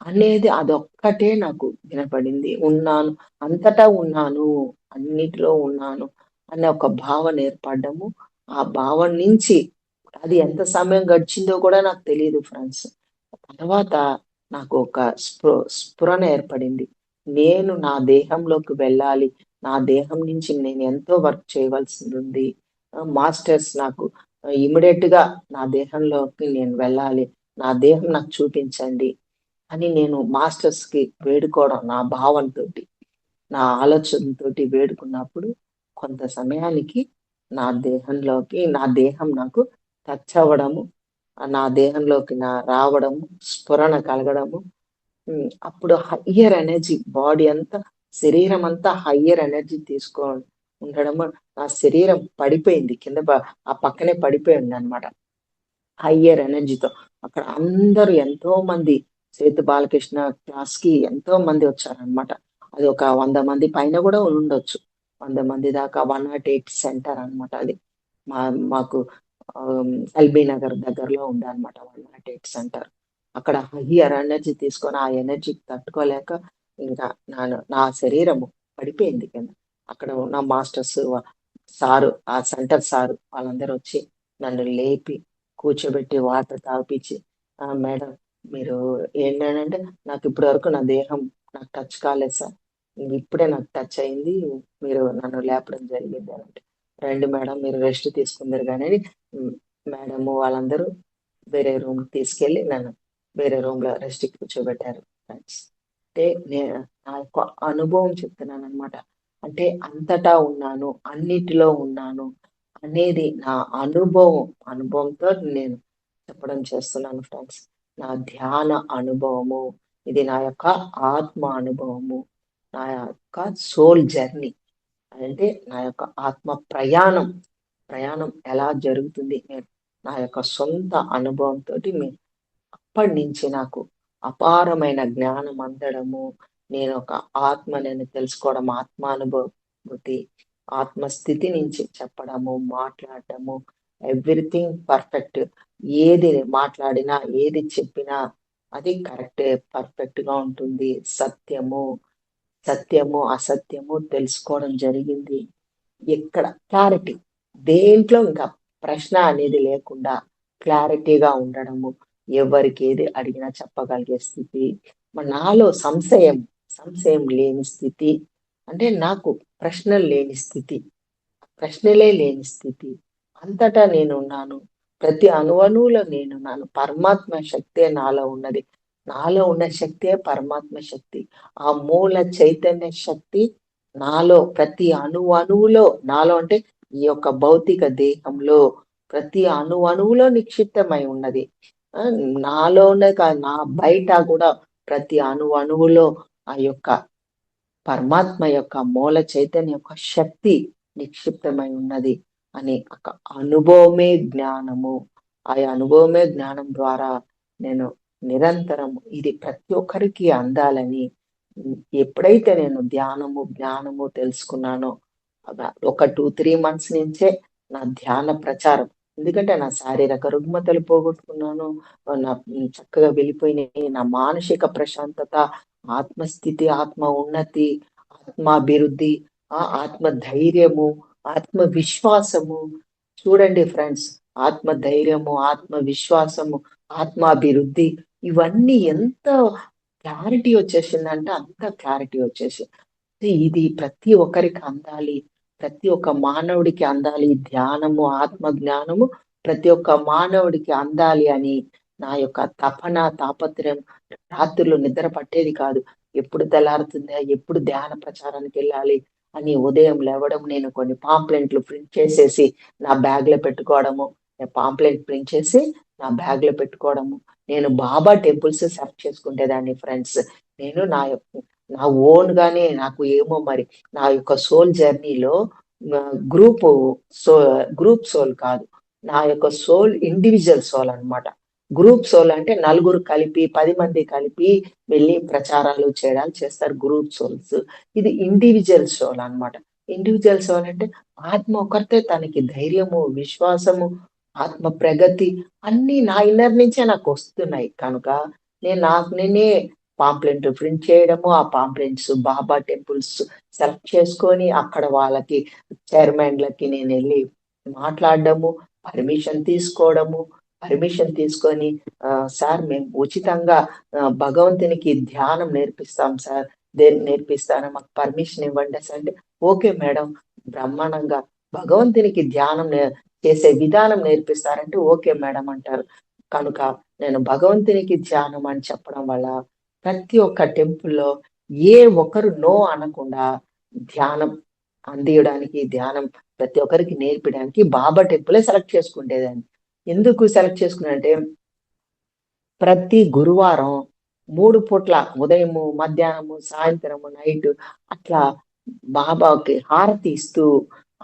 అనేది అదొక్కటే నాకు వినపడింది. ఉన్నాను, అంతటా ఉన్నాను, అన్నిటిలో ఉన్నాను అనే ఒక భావన ఏర్పడ్డము. ఆ భావన నుంచి అది ఎంత సమయం గడిచిందో కూడా నాకు తెలియదు ఫ్రెండ్స్. తర్వాత నాకు ఒక స్ఫురణ ఏర్పడింది. నేను నా దేహంలోకి వెళ్ళాలి. నా దేహం నుంచి నేను ఎంతో వర్క్ చేయవలసింది ఉంది. మాస్టర్స్ నాకు ఇమ్మీడియట్ గా నా దేహంలోకి నేను వెళ్ళాలి. నా దేహం నాకు చూపించండి అని నేను మాస్టర్స్ కి వేడుకోవడం, నా భావంతోటి, నా ఆలోచనతోటి వేడుకున్నప్పుడు కొంత సమయానికి నా దేహం నాకు టచ్ అవ్వడము, నా దేహంలోకి రావడము, స్ఫురణ కలగడము. అప్పుడు హయ్యర్ ఎనర్జీ, బాడీ అంతా, శరీరం అంతా హయ్యర్ ఎనర్జీ ఉండడము. నా శరీరం పడిపోయింది కింద, ఆ పక్కనే పడిపోయింది అనమాట హయ్యర్ ఎనర్జీతో. అక్కడ అందరూ ఎంతో మంది సేతు బాలకృష్ణ క్లాస్ కి ఎంతో మంది వచ్చారనమాట. అది ఒక 100 మంది పైన కూడా ఉండొచ్చు. 100 మంది దాకా 108 సెంటర్ అనమాట అది. మాకు ఎల్బీ నగర్ దగ్గరలో ఉండే అనమాట 108 సెంటర్. అక్కడ హయ్యర్ ఎనర్జీ తీసుకొని ఆ ఎనర్జీకి తట్టుకోలేక ఇంకా నా శరీరము పడిపోయింది కింద. అక్కడ ఉన్న మాస్టర్స్, సారు, ఆ సెంటర్ సారు వాళ్ళందరూ వచ్చి నన్ను లేపి కూర్చోబెట్టి వాటర్ తాగిపిచ్చి, మేడం మీరు ఏంటంటే, నాకు ఇప్పటి వరకు నా దేహం నాకు టచ్ కాలేదు సార్, ఇప్పుడే నాకు టచ్ అయింది, మీరు నన్ను లేపడం జరిగింది అని అంటే, రండి మేడం మీరు రెస్ట్ తీసుకుందరు కానీ అని మేడము వాళ్ళందరూ వేరే రూమ్ తీసుకెళ్ళి నన్ను వేరే రూమ్ లో రెస్ట్ కూర్చోబెట్టారు ఫ్రెండ్స్. అంటే నా యొక్క అనుభవం చెప్తున్నాను అనమాట. అంటే అంతటా ఉన్నాను, అన్నిటిలో ఉన్నాను అనేది నా అనుభవంతో నేను చెప్పడం చేస్తున్నాను ఫ్రెండ్స్. నా ధ్యాన అనుభవము, ఇది నా యొక్క ఆత్మ అనుభవము. నా యొక్క సోల్ జర్నీ అంటే నా యొక్క ఆత్మ ప్రయాణం ఎలా జరుగుతుంది నేను నా యొక్క సొంత అనుభవంతో అప్పటి నుంచి నాకు అపారమైన జ్ఞానం అందడము, నేను ఒక నేను తెలుసుకోవడం, ఆత్మానుభూతి, ఆత్మస్థితి నుంచి చెప్పడము, మాట్లాడటము, ఎవ్రీథింగ్ పర్ఫెక్ట్. ఏది మాట్లాడినా, ఏది చెప్పినా అది కరెక్టే, పర్ఫెక్ట్‌గా ఉంటుంది. సత్యము, అసత్యము తెలుసుకోవడం జరిగింది. ఎక్కడ క్లారిటీ. దేంట్లో ఇంకా ప్రశ్న అనేది లేకుండా క్లారిటీగా ఉండడము. ఎవరికి ఏది అడిగినా చెప్పగలిగే స్థితి. నాలో సంశయం లేని స్థితి. అంటే నాకు ప్రశ్నలు లేని స్థితి. ప్రశ్నలే లేని స్థితి. అంతటా నేనున్నాను. ప్రతి అణువణువులో నేనున్నాను. పరమాత్మ శక్తే నాలో ఉన్నది. నాలో ఉన్న శక్తే పరమాత్మ శక్తి. ఆ మూల చైతన్య శక్తి నాలో ప్రతి అణువణువులో నాలో అంటే ఈ యొక్క భౌతిక దేహంలో ప్రతి అణువణువులో నిక్షిప్తమై ఉన్నది. నాలోనే కాదు నా బయట కూడా ప్రతి అణువణువులో ఆ యొక్క పరమాత్మ యొక్క మూల చైతన్య యొక్క శక్తి నిక్షిప్తమై ఉన్నది అని ఒక అనుభవమే జ్ఞానము. ఆ అనుభవమే జ్ఞానం ద్వారా నేను నిరంతరం ఇది ప్రతి ఒక్కరికి అందాలని ఎప్పుడైతే నేను జ్ఞానము తెలుసుకున్నానో ఒక 2-3 మంత్స్ నుంచే నా ధ్యాన ప్రచారం. ఎందుకంటే నా శారీరక రుగ్మతలు పోగొట్టుకున్నాను. నా చక్కగా వెళ్ళిపోయినాయి. నా మానసిక ప్రశాంతత, ఆత్మస్థితి, ఆత్మ ఉన్నతి, ఆత్మాభివృద్ధి, ఆత్మ ధైర్యము, ఆత్మ విశ్వాసము. చూడండి ఫ్రెండ్స్, ఆత్మ ధైర్యము, ఆత్మ విశ్వాసము, ఆత్మాభివృద్ధి ఇవన్నీ ఎంత క్లారిటీ వచ్చేసిందంటే అంత క్లారిటీ వచ్చేసి ఇది ప్రతి ఒక్కరికి అందాలి. ప్రతి ఒక్క మానవుడికి అందాలి. ధ్యానము, ఆత్మ జ్ఞానము ప్రతి ఒక్క మానవుడికి అందాలి అని నా యొక్క తాపత్రయం రాత్రులు నిద్ర పట్టేది కాదు. ఎప్పుడు తెల్లారుతుందా? ఎప్పుడు ధ్యాన ప్రచారానికి వెళ్ళాలి అని ఉదయం లేవడం, నేను కొన్ని పాంప్లెంట్లు ప్రింట్ చేసేసి నా బ్యాగ్‌లో పెట్టుకోవడము. పాంప్లెంట్ ప్రింట్ చేసి నా బ్యాగ్‌లో పెట్టుకోవడము. నేను బాబా టెంపుల్స్ సెర్చ్ చేసుకునేదాన్ని ఫ్రెండ్స్. నేను నా ఓన్ గానే నాకు ఏమో మరి నా యొక్క సోల్ జర్నీలో గ్రూప్ సో గ్రూప్ సోల్ కాదు. నా యొక్క సోల్ ఇండివిజువల్ సోల్ అన్నమాట. గ్రూప్ సోల్ అంటే నలుగురు కలిపి 10 మంది కలిపి వెళ్ళి ప్రచారాలు చేయడాలు చేస్తారు గ్రూప్ సోల్స్. ఇది ఇండివిజువల్ సోల్ అన్నమాట. ఇండివిజువల్ సోల్ అంటే ఆత్మ ఒకరితే తనకి ధైర్యము, విశ్వాసము, ఆత్మ ప్రగతి అన్నీ నా ఇన్నర్ నుంచే నాకు వస్తున్నాయి కనుక నేనే పాంప్లెంట్ ప్రింట్ చేయడము, ఆ పాంప్లెంట్స్ బాబా టెంపుల్స్ సెలెక్ట్ చేసుకొని అక్కడ వాళ్ళకి చైర్మన్‌లకి నేనెళ్ళి మాట్లాడడము, పర్మిషన్ తీసుకొని సార్ మేము ఉచితంగా భగవంతునికి ధ్యానం నేర్పిస్తాం సార్. నేర్పిస్తాను మాకు పర్మిషన్ ఇవ్వండి సార్ అంటే, ఓకే మేడం బ్రహ్మాండంగా భగవంతునికి ధ్యానం చేసే విధానం నేర్పిస్తారంటే ఓకే మేడం అంటారు. కనుక నేను భగవంతునికి ధ్యానం అని చెప్పడం వల్ల ప్రతి ఒక్క టెంపుల్‌లో ఏ ఒక్కరు నో అనకుండా ధ్యానం అందియడానికి, ధ్యానం ప్రతి ఒక్కరికి నేర్పడానికి బాబా టెంపులే సెలెక్ట్ చేసుకునేదాన్ని. ఎందుకు సెలెక్ట్ చేసుకున్నానంటే ప్రతి గురువారం 3 పూట్ల ఉదయము, మధ్యాహ్నము, సాయంత్రము, నైట్ అట్లా బాబాకి హారతి ఇస్తూ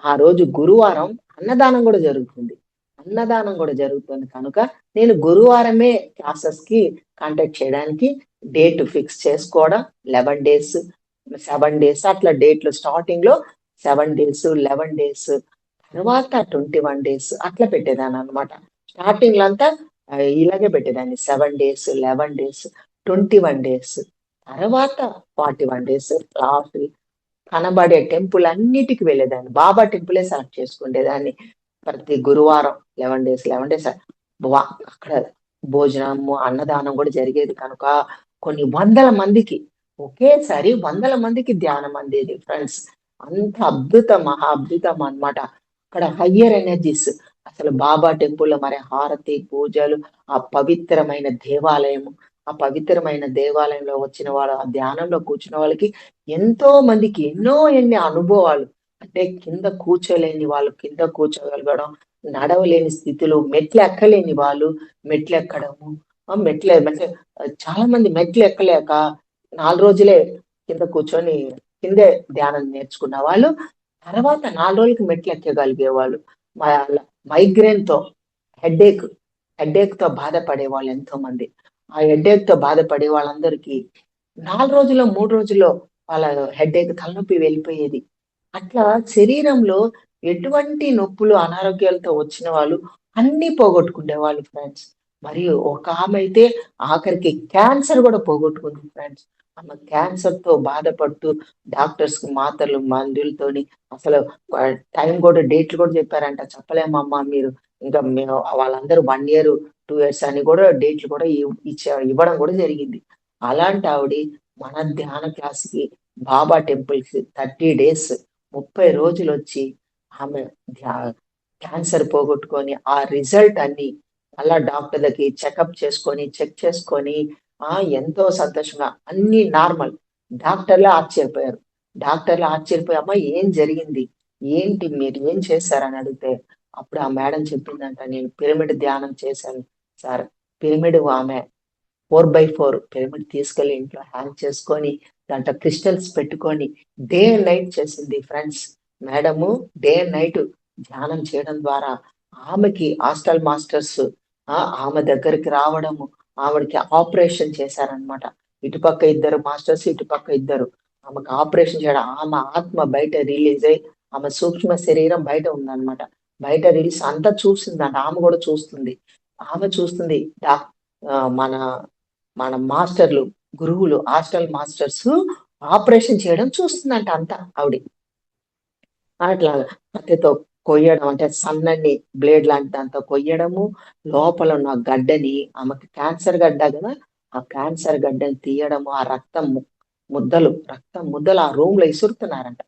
ఆ రోజు గురువారం అన్నదానం గూడా జరుగుతుంది. అన్నదానం గూడా జరుగుతుంది కనుక నేను గురువారమే క్లాసెస్‌కి కాంటాక్ట్ చేయడానికి డేట్ ఫిక్స్ చేసుకోవడం 11 డేస్, 7 డేస్ అట్లా డేట్‌లు స్టార్టింగ్‌లో 7 డేస్, 11 డేస్ తర్వాత 21 డేస్ అట్లా పెట్టేదాన్ననమాట. స్టార్టింగ్‌లో అంతా ఇలాగే పెట్టేదాన్ని. 7 డేస్, 11 డేస్, 21 డేస్. తర్వాత 41 డేస్ లాస్ట్ కనబడే టెంపుల్ అన్నిటికి వెళ్ళేదాన్ని. బాబా టెంపులే సెలెక్ట్ చేసుకునేదాన్ని. ప్రతి గురువారం 11 డేస్, 11 డేస్ అక్కడ భోజనము, అన్నదానం కూడా జరిగేది కనుక కొన్ని వందల మందికి ఒకేసారి వందల మందికి ధ్యానం అందేది ఫ్రెండ్స్. అంత మహా అద్భుతం అన్నమాట. అక్కడ హయ్యర్ ఎనర్జీస్ అసలు బాబా టెంపుల్‌లో మరి హారతి, పూజలు, ఆ పవిత్రమైన దేవాలయము, ఆ పవిత్రమైన దేవాలయంలో వచ్చిన వాళ్ళు, ఆ ధ్యానంలో కూర్చున్న వాళ్ళకి ఎంతో మందికి ఎన్ని అనుభవాలు. అంటే కింద కూర్చోలేని వాళ్ళు కింద కూర్చోగలగడం, నడవలేని స్థితిలో మెట్లెక్కలేని వాళ్ళు మెట్లెక్కడము. మెట్లు చాలా మంది మెట్లు ఎక్కలేక 4 రోజులే కింద కూర్చొని కిందే ధ్యానం నేర్చుకున్న వాళ్ళు తర్వాత 4 రోజులకి మెట్లు ఎక్కగలిగేవాళ్ళు. మైగ్రేన్ తో హెడేక్ హెడేక్ తో బాధపడే వాళ్ళు ఎంతో మంది. ఆ హెడేక్ తో బాధపడే వాళ్ళందరికీ 4 రోజుల్లో 3 రోజుల్లో వాళ్ళ హెడేక్ తలనొప్పి వెళ్ళిపోయేది. అట్లా శరీరంలో ఎటువంటి నొప్పులు, అనారోగ్యాలతో వచ్చిన వాళ్ళు అన్నీ పోగొట్టుకునేవాళ్ళు ఫ్రెండ్స్. మరియు ఒక ఆమె అయితే ఆఖరికి క్యాన్సర్ గూడా పోగొట్టుకుంది ఫ్రెండ్స్. ఆమె క్యాన్సర్‌తో బాధపడుతూ డాక్టర్స్‌కి మాత్రలు, మందులతోని అసలు టైం గూడా డేట్లు గూడా చెప్పారంట. చెప్పలేమమ్మా మీరు. ఇంకా మేము వాళ్ళందరూ 1 ఇయర్, 2 ఇయర్స్ అని గూడా డేట్లు కూడా ఇవ్వడం గూడా జరిగింది. అలాంటి ఆవిడి మన ధ్యాన క్లాస్‌కి బాబా టెంపుల్‌కి 30 డేస్ 30 రోజులొచ్చి ఆమె ధ్యా క్యాన్సర్ పోగొట్టుకొని, ఆ రిజల్ట్ అన్ని మళ్ళా డాక్టర్ దగ్గరికి చెకప్ చేసుకొని, చెక్ చేసుకొని ఎంతో సంతోషంగా అన్నీ నార్మల్. డాక్టర్లే ఆశ్చర్యపోయారు. డాక్టర్లు ఆశ్చర్యపోయి, "అమ్మా ఏం జరిగింది? ఏంటి మీరు ఏం చేశారని" అడిగితే, అప్పుడు ఆ మేడం చెప్పిందంట, "నేను పిరమిడ్ ధ్యానం చేశాను సార్." పిరమిడ్ ఆమె 4/4 పిరమిడ్ తీసుకెళ్ళి ఇంట్లో హ్యాంగ్ చేసుకొని, దాంట్లో క్రిస్టల్స్ పెట్టుకొని, డే అండ్ నైట్ చేసింది friends. Madam day and night ధ్యానం చేయడం ద్వారా ఆమెకి హాస్టల్ మాస్టర్స్ ఆమె దగ్గరికి రావడము, ఆవిడకి ఆపరేషన్ చేశారనమాట. ఇటుపక్క ఇద్దరు మాస్టర్స్, ఇటుపక్క ఇద్దరు. ఆమెకు ఆపరేషన్ చేయడం, ఆమె ఆత్మ బయట రిలీజ్ అయ్యి, ఆమె సూక్ష్మ శరీరం బయట ఉందనమాట. బయట రిలీజ్ అంతా చూసిందంట. ఆమె కూడా చూస్తుంది. ఆమె చూస్తుంది. మన మన మాస్టర్లు, గురువులు, హాస్టల్ మాస్టర్స్ ఆపరేషన్ చేయడం చూస్తుందంట అంతా ఆవిడ. అట్లాగా కత్తితో కొయ్యడం అంటే సన్నని బ్లేడ్ లాంటి దాంతో కొయ్యడము, లోపల ఉన్న గడ్డని ఆమెకి క్యాన్సర్ గడ్డ కదా! ఆ క్యాన్సర్ గడ్డని తీయడము, ఆ రక్తం ముద్దలు ఆ రూమ్‌లో ఇసురుతున్నారంట.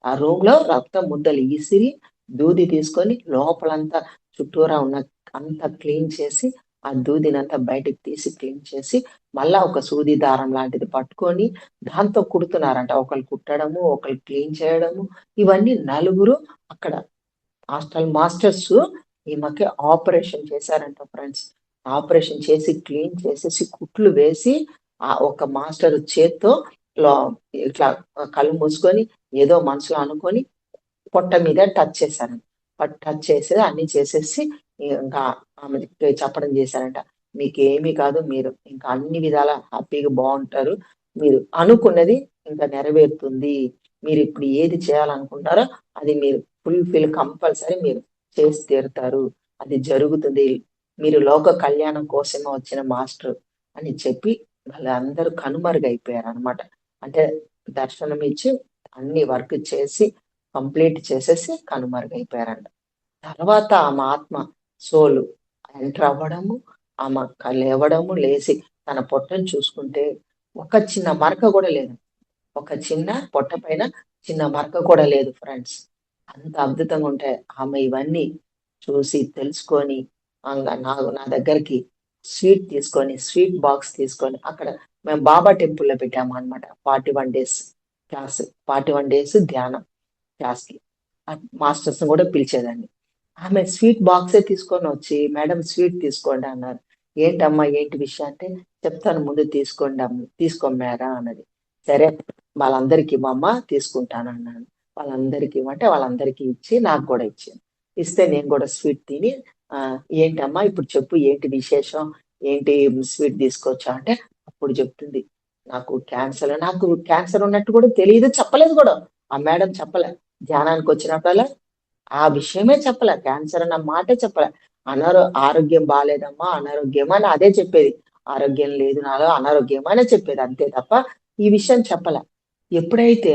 ఆ రూమ్‌లో రక్తం ముద్దలు ఇసిరి, దూది తీసుకొని లోపలంతా చుట్టూరా ఉన్న అంతా క్లీన్ చేసి, ఆ దూదినంతా బయటికి తీసి క్లీన్ చేసి, మళ్ళా ఒక సూది దారం లాంటిది పట్టుకొని దాంతో కుడుతున్నారంట. ఒకళ్ళు కుట్టడము, ఒకళ్ళు క్లీన్ చేయడము, ఇవన్నీ నలుగురు అక్కడ హాస్టల్ మాస్టర్స్ ఈమెకి ఆపరేషన్ చేశారంట ఫ్రెండ్స్. ఆపరేషన్ చేసి, క్లీన్ చేసేసి, కుట్లు వేసి, ఒక మాస్టర్ చేత్తో లో ఇట్లా కళ్ళు మూసుకొని ఏదో మనసులో అనుకోని పొట్ట మీద టచ్ చేశారంట. టచ్ చేసి అన్నీ చేసేసి ఇంకా ఆమెకి చెప్పడం చేశారంట. "మీకేమీ కాదు. మీరు ఇంకా అన్ని విధాలా హ్యాపీగా బావుంటారు. మీరు అనుకున్నది ఇంకా నెరవేరుతుంది. మీరిప్పుడు ఏది చేయాలనుకుంటారో అది మీరు కంపల్సరీ మీరు చేసి తీరుతారు. అది జరుగుతుంది. మీరు లోక కళ్యాణం కోసమే వచ్చిన మాస్టర్" అని చెప్పి వాళ్ళందరూ కనుమరుగైపోయారనమాట. అంటే దర్శనమిచ్చి అన్ని వర్క్ చేసి కంప్లీట్ చేసేసి కనుమరుగైపోయారంట. తర్వాత ఆమె ఆత్మ సోలు ఎంటర్ అవ్వడము, ఆమె లేవడము, లేసి తన పొట్టను చూసుకుంటే ఒక చిన్న మరక గూడా లేదు. ఒక చిన్న పొట్ట పైన చిన్న మరక కూడా లేదు ఫ్రెండ్స్. అంత అద్భుతంగా ఉంటాయి. ఆమె ఇవన్నీ చూసి, తెలుసుకొని నా దగ్గరికి స్వీట్ బాక్స్ తీసుకొని అక్కడ మేము బాబా టెంపుల్‌లో పెట్టామనమాట. 41 డేస్ క్లాస్. 41 డేస్ ధ్యానం క్లాస్‌కి. మాస్టర్స్‌ని గూడా పిలిచేదాన్ని. ఆమె స్వీట్ బాక్సే తీసుకొనొచ్చి, "మేడం స్వీట్ తీసుకోండి" అన్నారు. "ఏంటమ్మా ఏంటి విషయం" అంటే, "చెప్తాను ముందు తీసుకో మేడం" అన్నది. సరే వాళ్ళందరికి ఇవ్వమ్మా తీసుకుంటానన్నాను. వాళ్ళందరికి ఇవ్వంటే వాళ్ళందరికీ ఇచ్చి నాకు గూడా ఇచ్చింది. ఇస్తే నేను గూడా స్వీట్ తిని "ఏంటమ్మా ఇప్పుడు చెప్పు ఏంటి విశేషం? ఏంటి స్వీట్ తీసుకొచ్చావు" అంటే అప్పుడు చెప్తుంది. నాకు క్యాన్సర్ ఉన్నట్టు గూడా తెలీదు. చెప్పలేదు గూడా. ఆ మేడం చెప్పలే. ధ్యానానికొచ్చినప్పుడల్లా ఆ విషయమే చెప్పలే. క్యాన్సర్ అన్న మాటే చెప్పలే. ఆరోగ్యం బాలేదమ్మా, అనారోగ్యం అని అదే చెప్పేది. ఆరోగ్యం లేదు నాలో, అనారోగ్యం అనే చెప్పేది అంతే తప్ప, ఈ విషయం చెప్పలే. ఎప్పుడైతే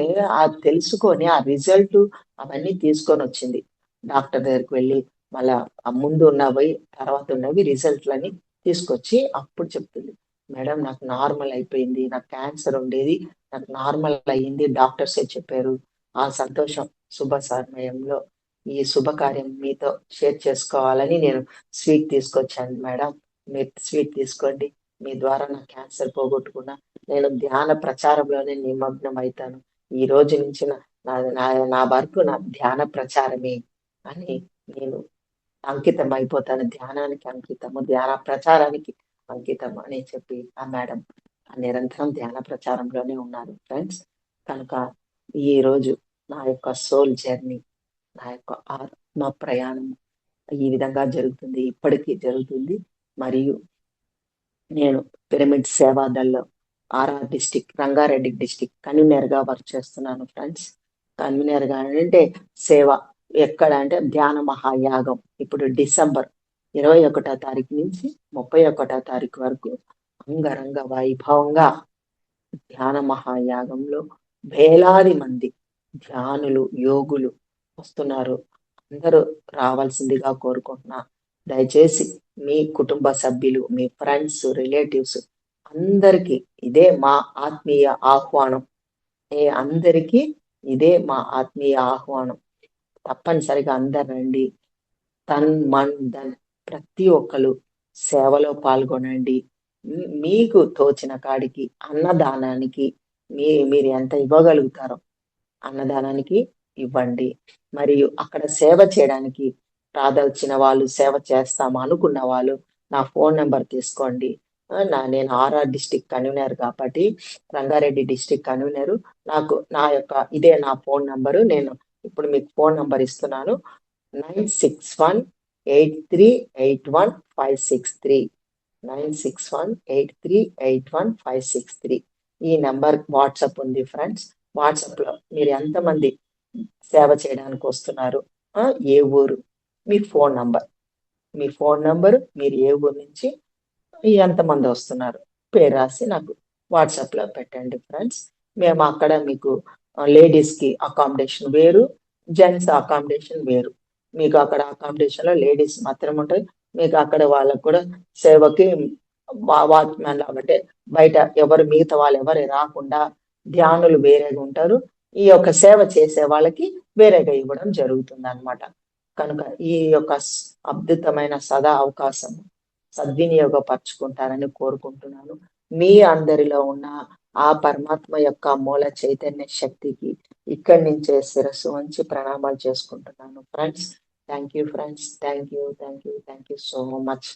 తెలుసుకొని ఆ రిజల్ట్ అవన్నీ తీసుకొనొచ్చింది. డాక్టర్ దగ్గరికి వెళ్లి మళ్ళా ముందు ఉన్నవి, తర్వాత ఉన్నవి రిజల్ట్‌లన్నీ తీసుకొచ్చి అప్పుడు చెప్తుంది. మేడం నాకు నార్మల్ అయిపోయింది. నాకు క్యాన్సర్ ఉండేది. నాకు నార్మల్ అయింది. డాక్టర్సే చెప్పారు. ఆ సంతోషం శుభ సమయంలో ఈ శుభకార్యం మీతో షేర్ చేసుకోవాలని నేను స్వీట్ తీసుకొచ్చాను మేడం. మీరు స్వీట్ తీసుకోండి. మీ ద్వారా నా క్యాన్సర్ పోగొట్టుకున్నా. నేను ధ్యాన ప్రచారంలోనే నిమగ్నం అయితాను. ఈ రోజు నుంచి నా నా నా నా వర్క్ నా ధ్యాన ప్రచారమే అని నేను అంకితం అయిపోతాను. ధ్యానానికి అంకితము, ధ్యాన ప్రచారానికి అంకితం అని చెప్పి ఆ మేడం నిరంతరం ధ్యాన ప్రచారంలోనే ఉన్నారు ఫ్రెండ్స్. కనుక ఈరోజు నా యొక్క సోల్ జర్నీ, నా యొక్క ఆత్మ ప్రయాణం ఈ విధంగా జరుగుతుంది. ఇప్పటికీ జరుగుతుంది. మరియు నేను పిరమిడ్ సేవాదళ్లో రంగారెడ్డి డిస్టిక్ కన్వీనర్గా వర్క్ చేస్తున్నాను ఫ్రెండ్స్. కన్వీనర్గా అంటే సేవ ఎక్కడ అంటే ధ్యాన మహాయాగం ఇప్పుడు డిసెంబర్ 21వ తారీఖు నుంచి 31వ తారీఖు వరకు అంగరంగ వైభవంగా ధ్యాన మహాయాగంలో వేలాది మంది ధ్యానులు, యోగులు వస్తున్నారు. అందరూ రావాల్సిందిగా కోరుకుంటున్నా. దయచేసి మీ కుటుంబ సభ్యులు, మీ ఫ్రెండ్స్, రిలేటివ్స్ అందరికీ ఇదే మా ఆత్మీయ ఆహ్వానం. అందరికీ ఇదే మా ఆత్మీయ ఆహ్వానం. తప్పనిసరిగా అందరు రండి. తన్, మన్, ధన్ ప్రతి ఒక్కరు సేవలో పాల్గొనండి. మీకు తోచిన కాడికి అన్నదానానికి మీరు ఎంత ఇవ్వగలుగుతారో అన్నదానానికి ఇవ్వండి. మరియు అక్కడ సేవ చేయడానికి రాదలిచిన వాళ్ళు, సేవ చేస్తాము అనుకున్న వాళ్ళు నా ఫోన్ నెంబర్ తీసుకోండి. నేను ఆర్ఆర్ డిస్టిక్ కన్వీనర్ కాబట్టి, రంగారెడ్డి డిస్టిక్ కన్వీనర్. నా యొక్క ఇదే నా ఫోన్ నంబరు. నేను ఇప్పుడు మీకు ఫోన్ నంబర్ ఇస్తున్నాను. 9618381563 9618381563. ఈ నెంబర్ వాట్సాప్ ఉంది ఫ్రెండ్స్. వాట్సాప్ లో మీరు ఎంతమంది సేవ చేయడానికి వస్తున్నారు, ఏ ఊరు, మీ ఫోన్ నంబర్, మీరు ఏ ఊరు నుంచి ఎంతమంది వస్తున్నారు పేరు రాసి నాకు వాట్సాప్ లో పెట్టండి ఫ్రెండ్స్. మేము అక్కడ మీకు లేడీస్ కి అకామిడేషన్ వేరు, జెంట్స్ అకామిడేషన్ వేరు. మీకు అక్కడ అకామిడేషన్ లో లేడీస్ మాత్రం ఉంటుంది. మీకు అక్కడ వాళ్ళకు కూడా సేవకి వాచ్మెన్ అంటే బయట మిగతా వాళ్ళు ఎవరు రాకుండా ధ్యానులు వేరేగా ఉంటారు. ఈ యొక్క సేవ చేసే వాళ్ళకి వేరేగా ఇవ్వడం జరుగుతుంది అన్నమాట. కనుక ఈ యొక్క అద్భుతమైన అవకాశం సద్వినియోగపరుచుకుంటారని కోరుకుంటున్నాను. మీ అందరిలో ఉన్న ఆ పరమాత్మ యొక్క మూల చైతన్య శక్తికి ఇక్కడి నుంచే శిరస్సు వంచి ప్రణామాలు చేసుకుంటున్నాను friends. Thank you friends. Thank you so much.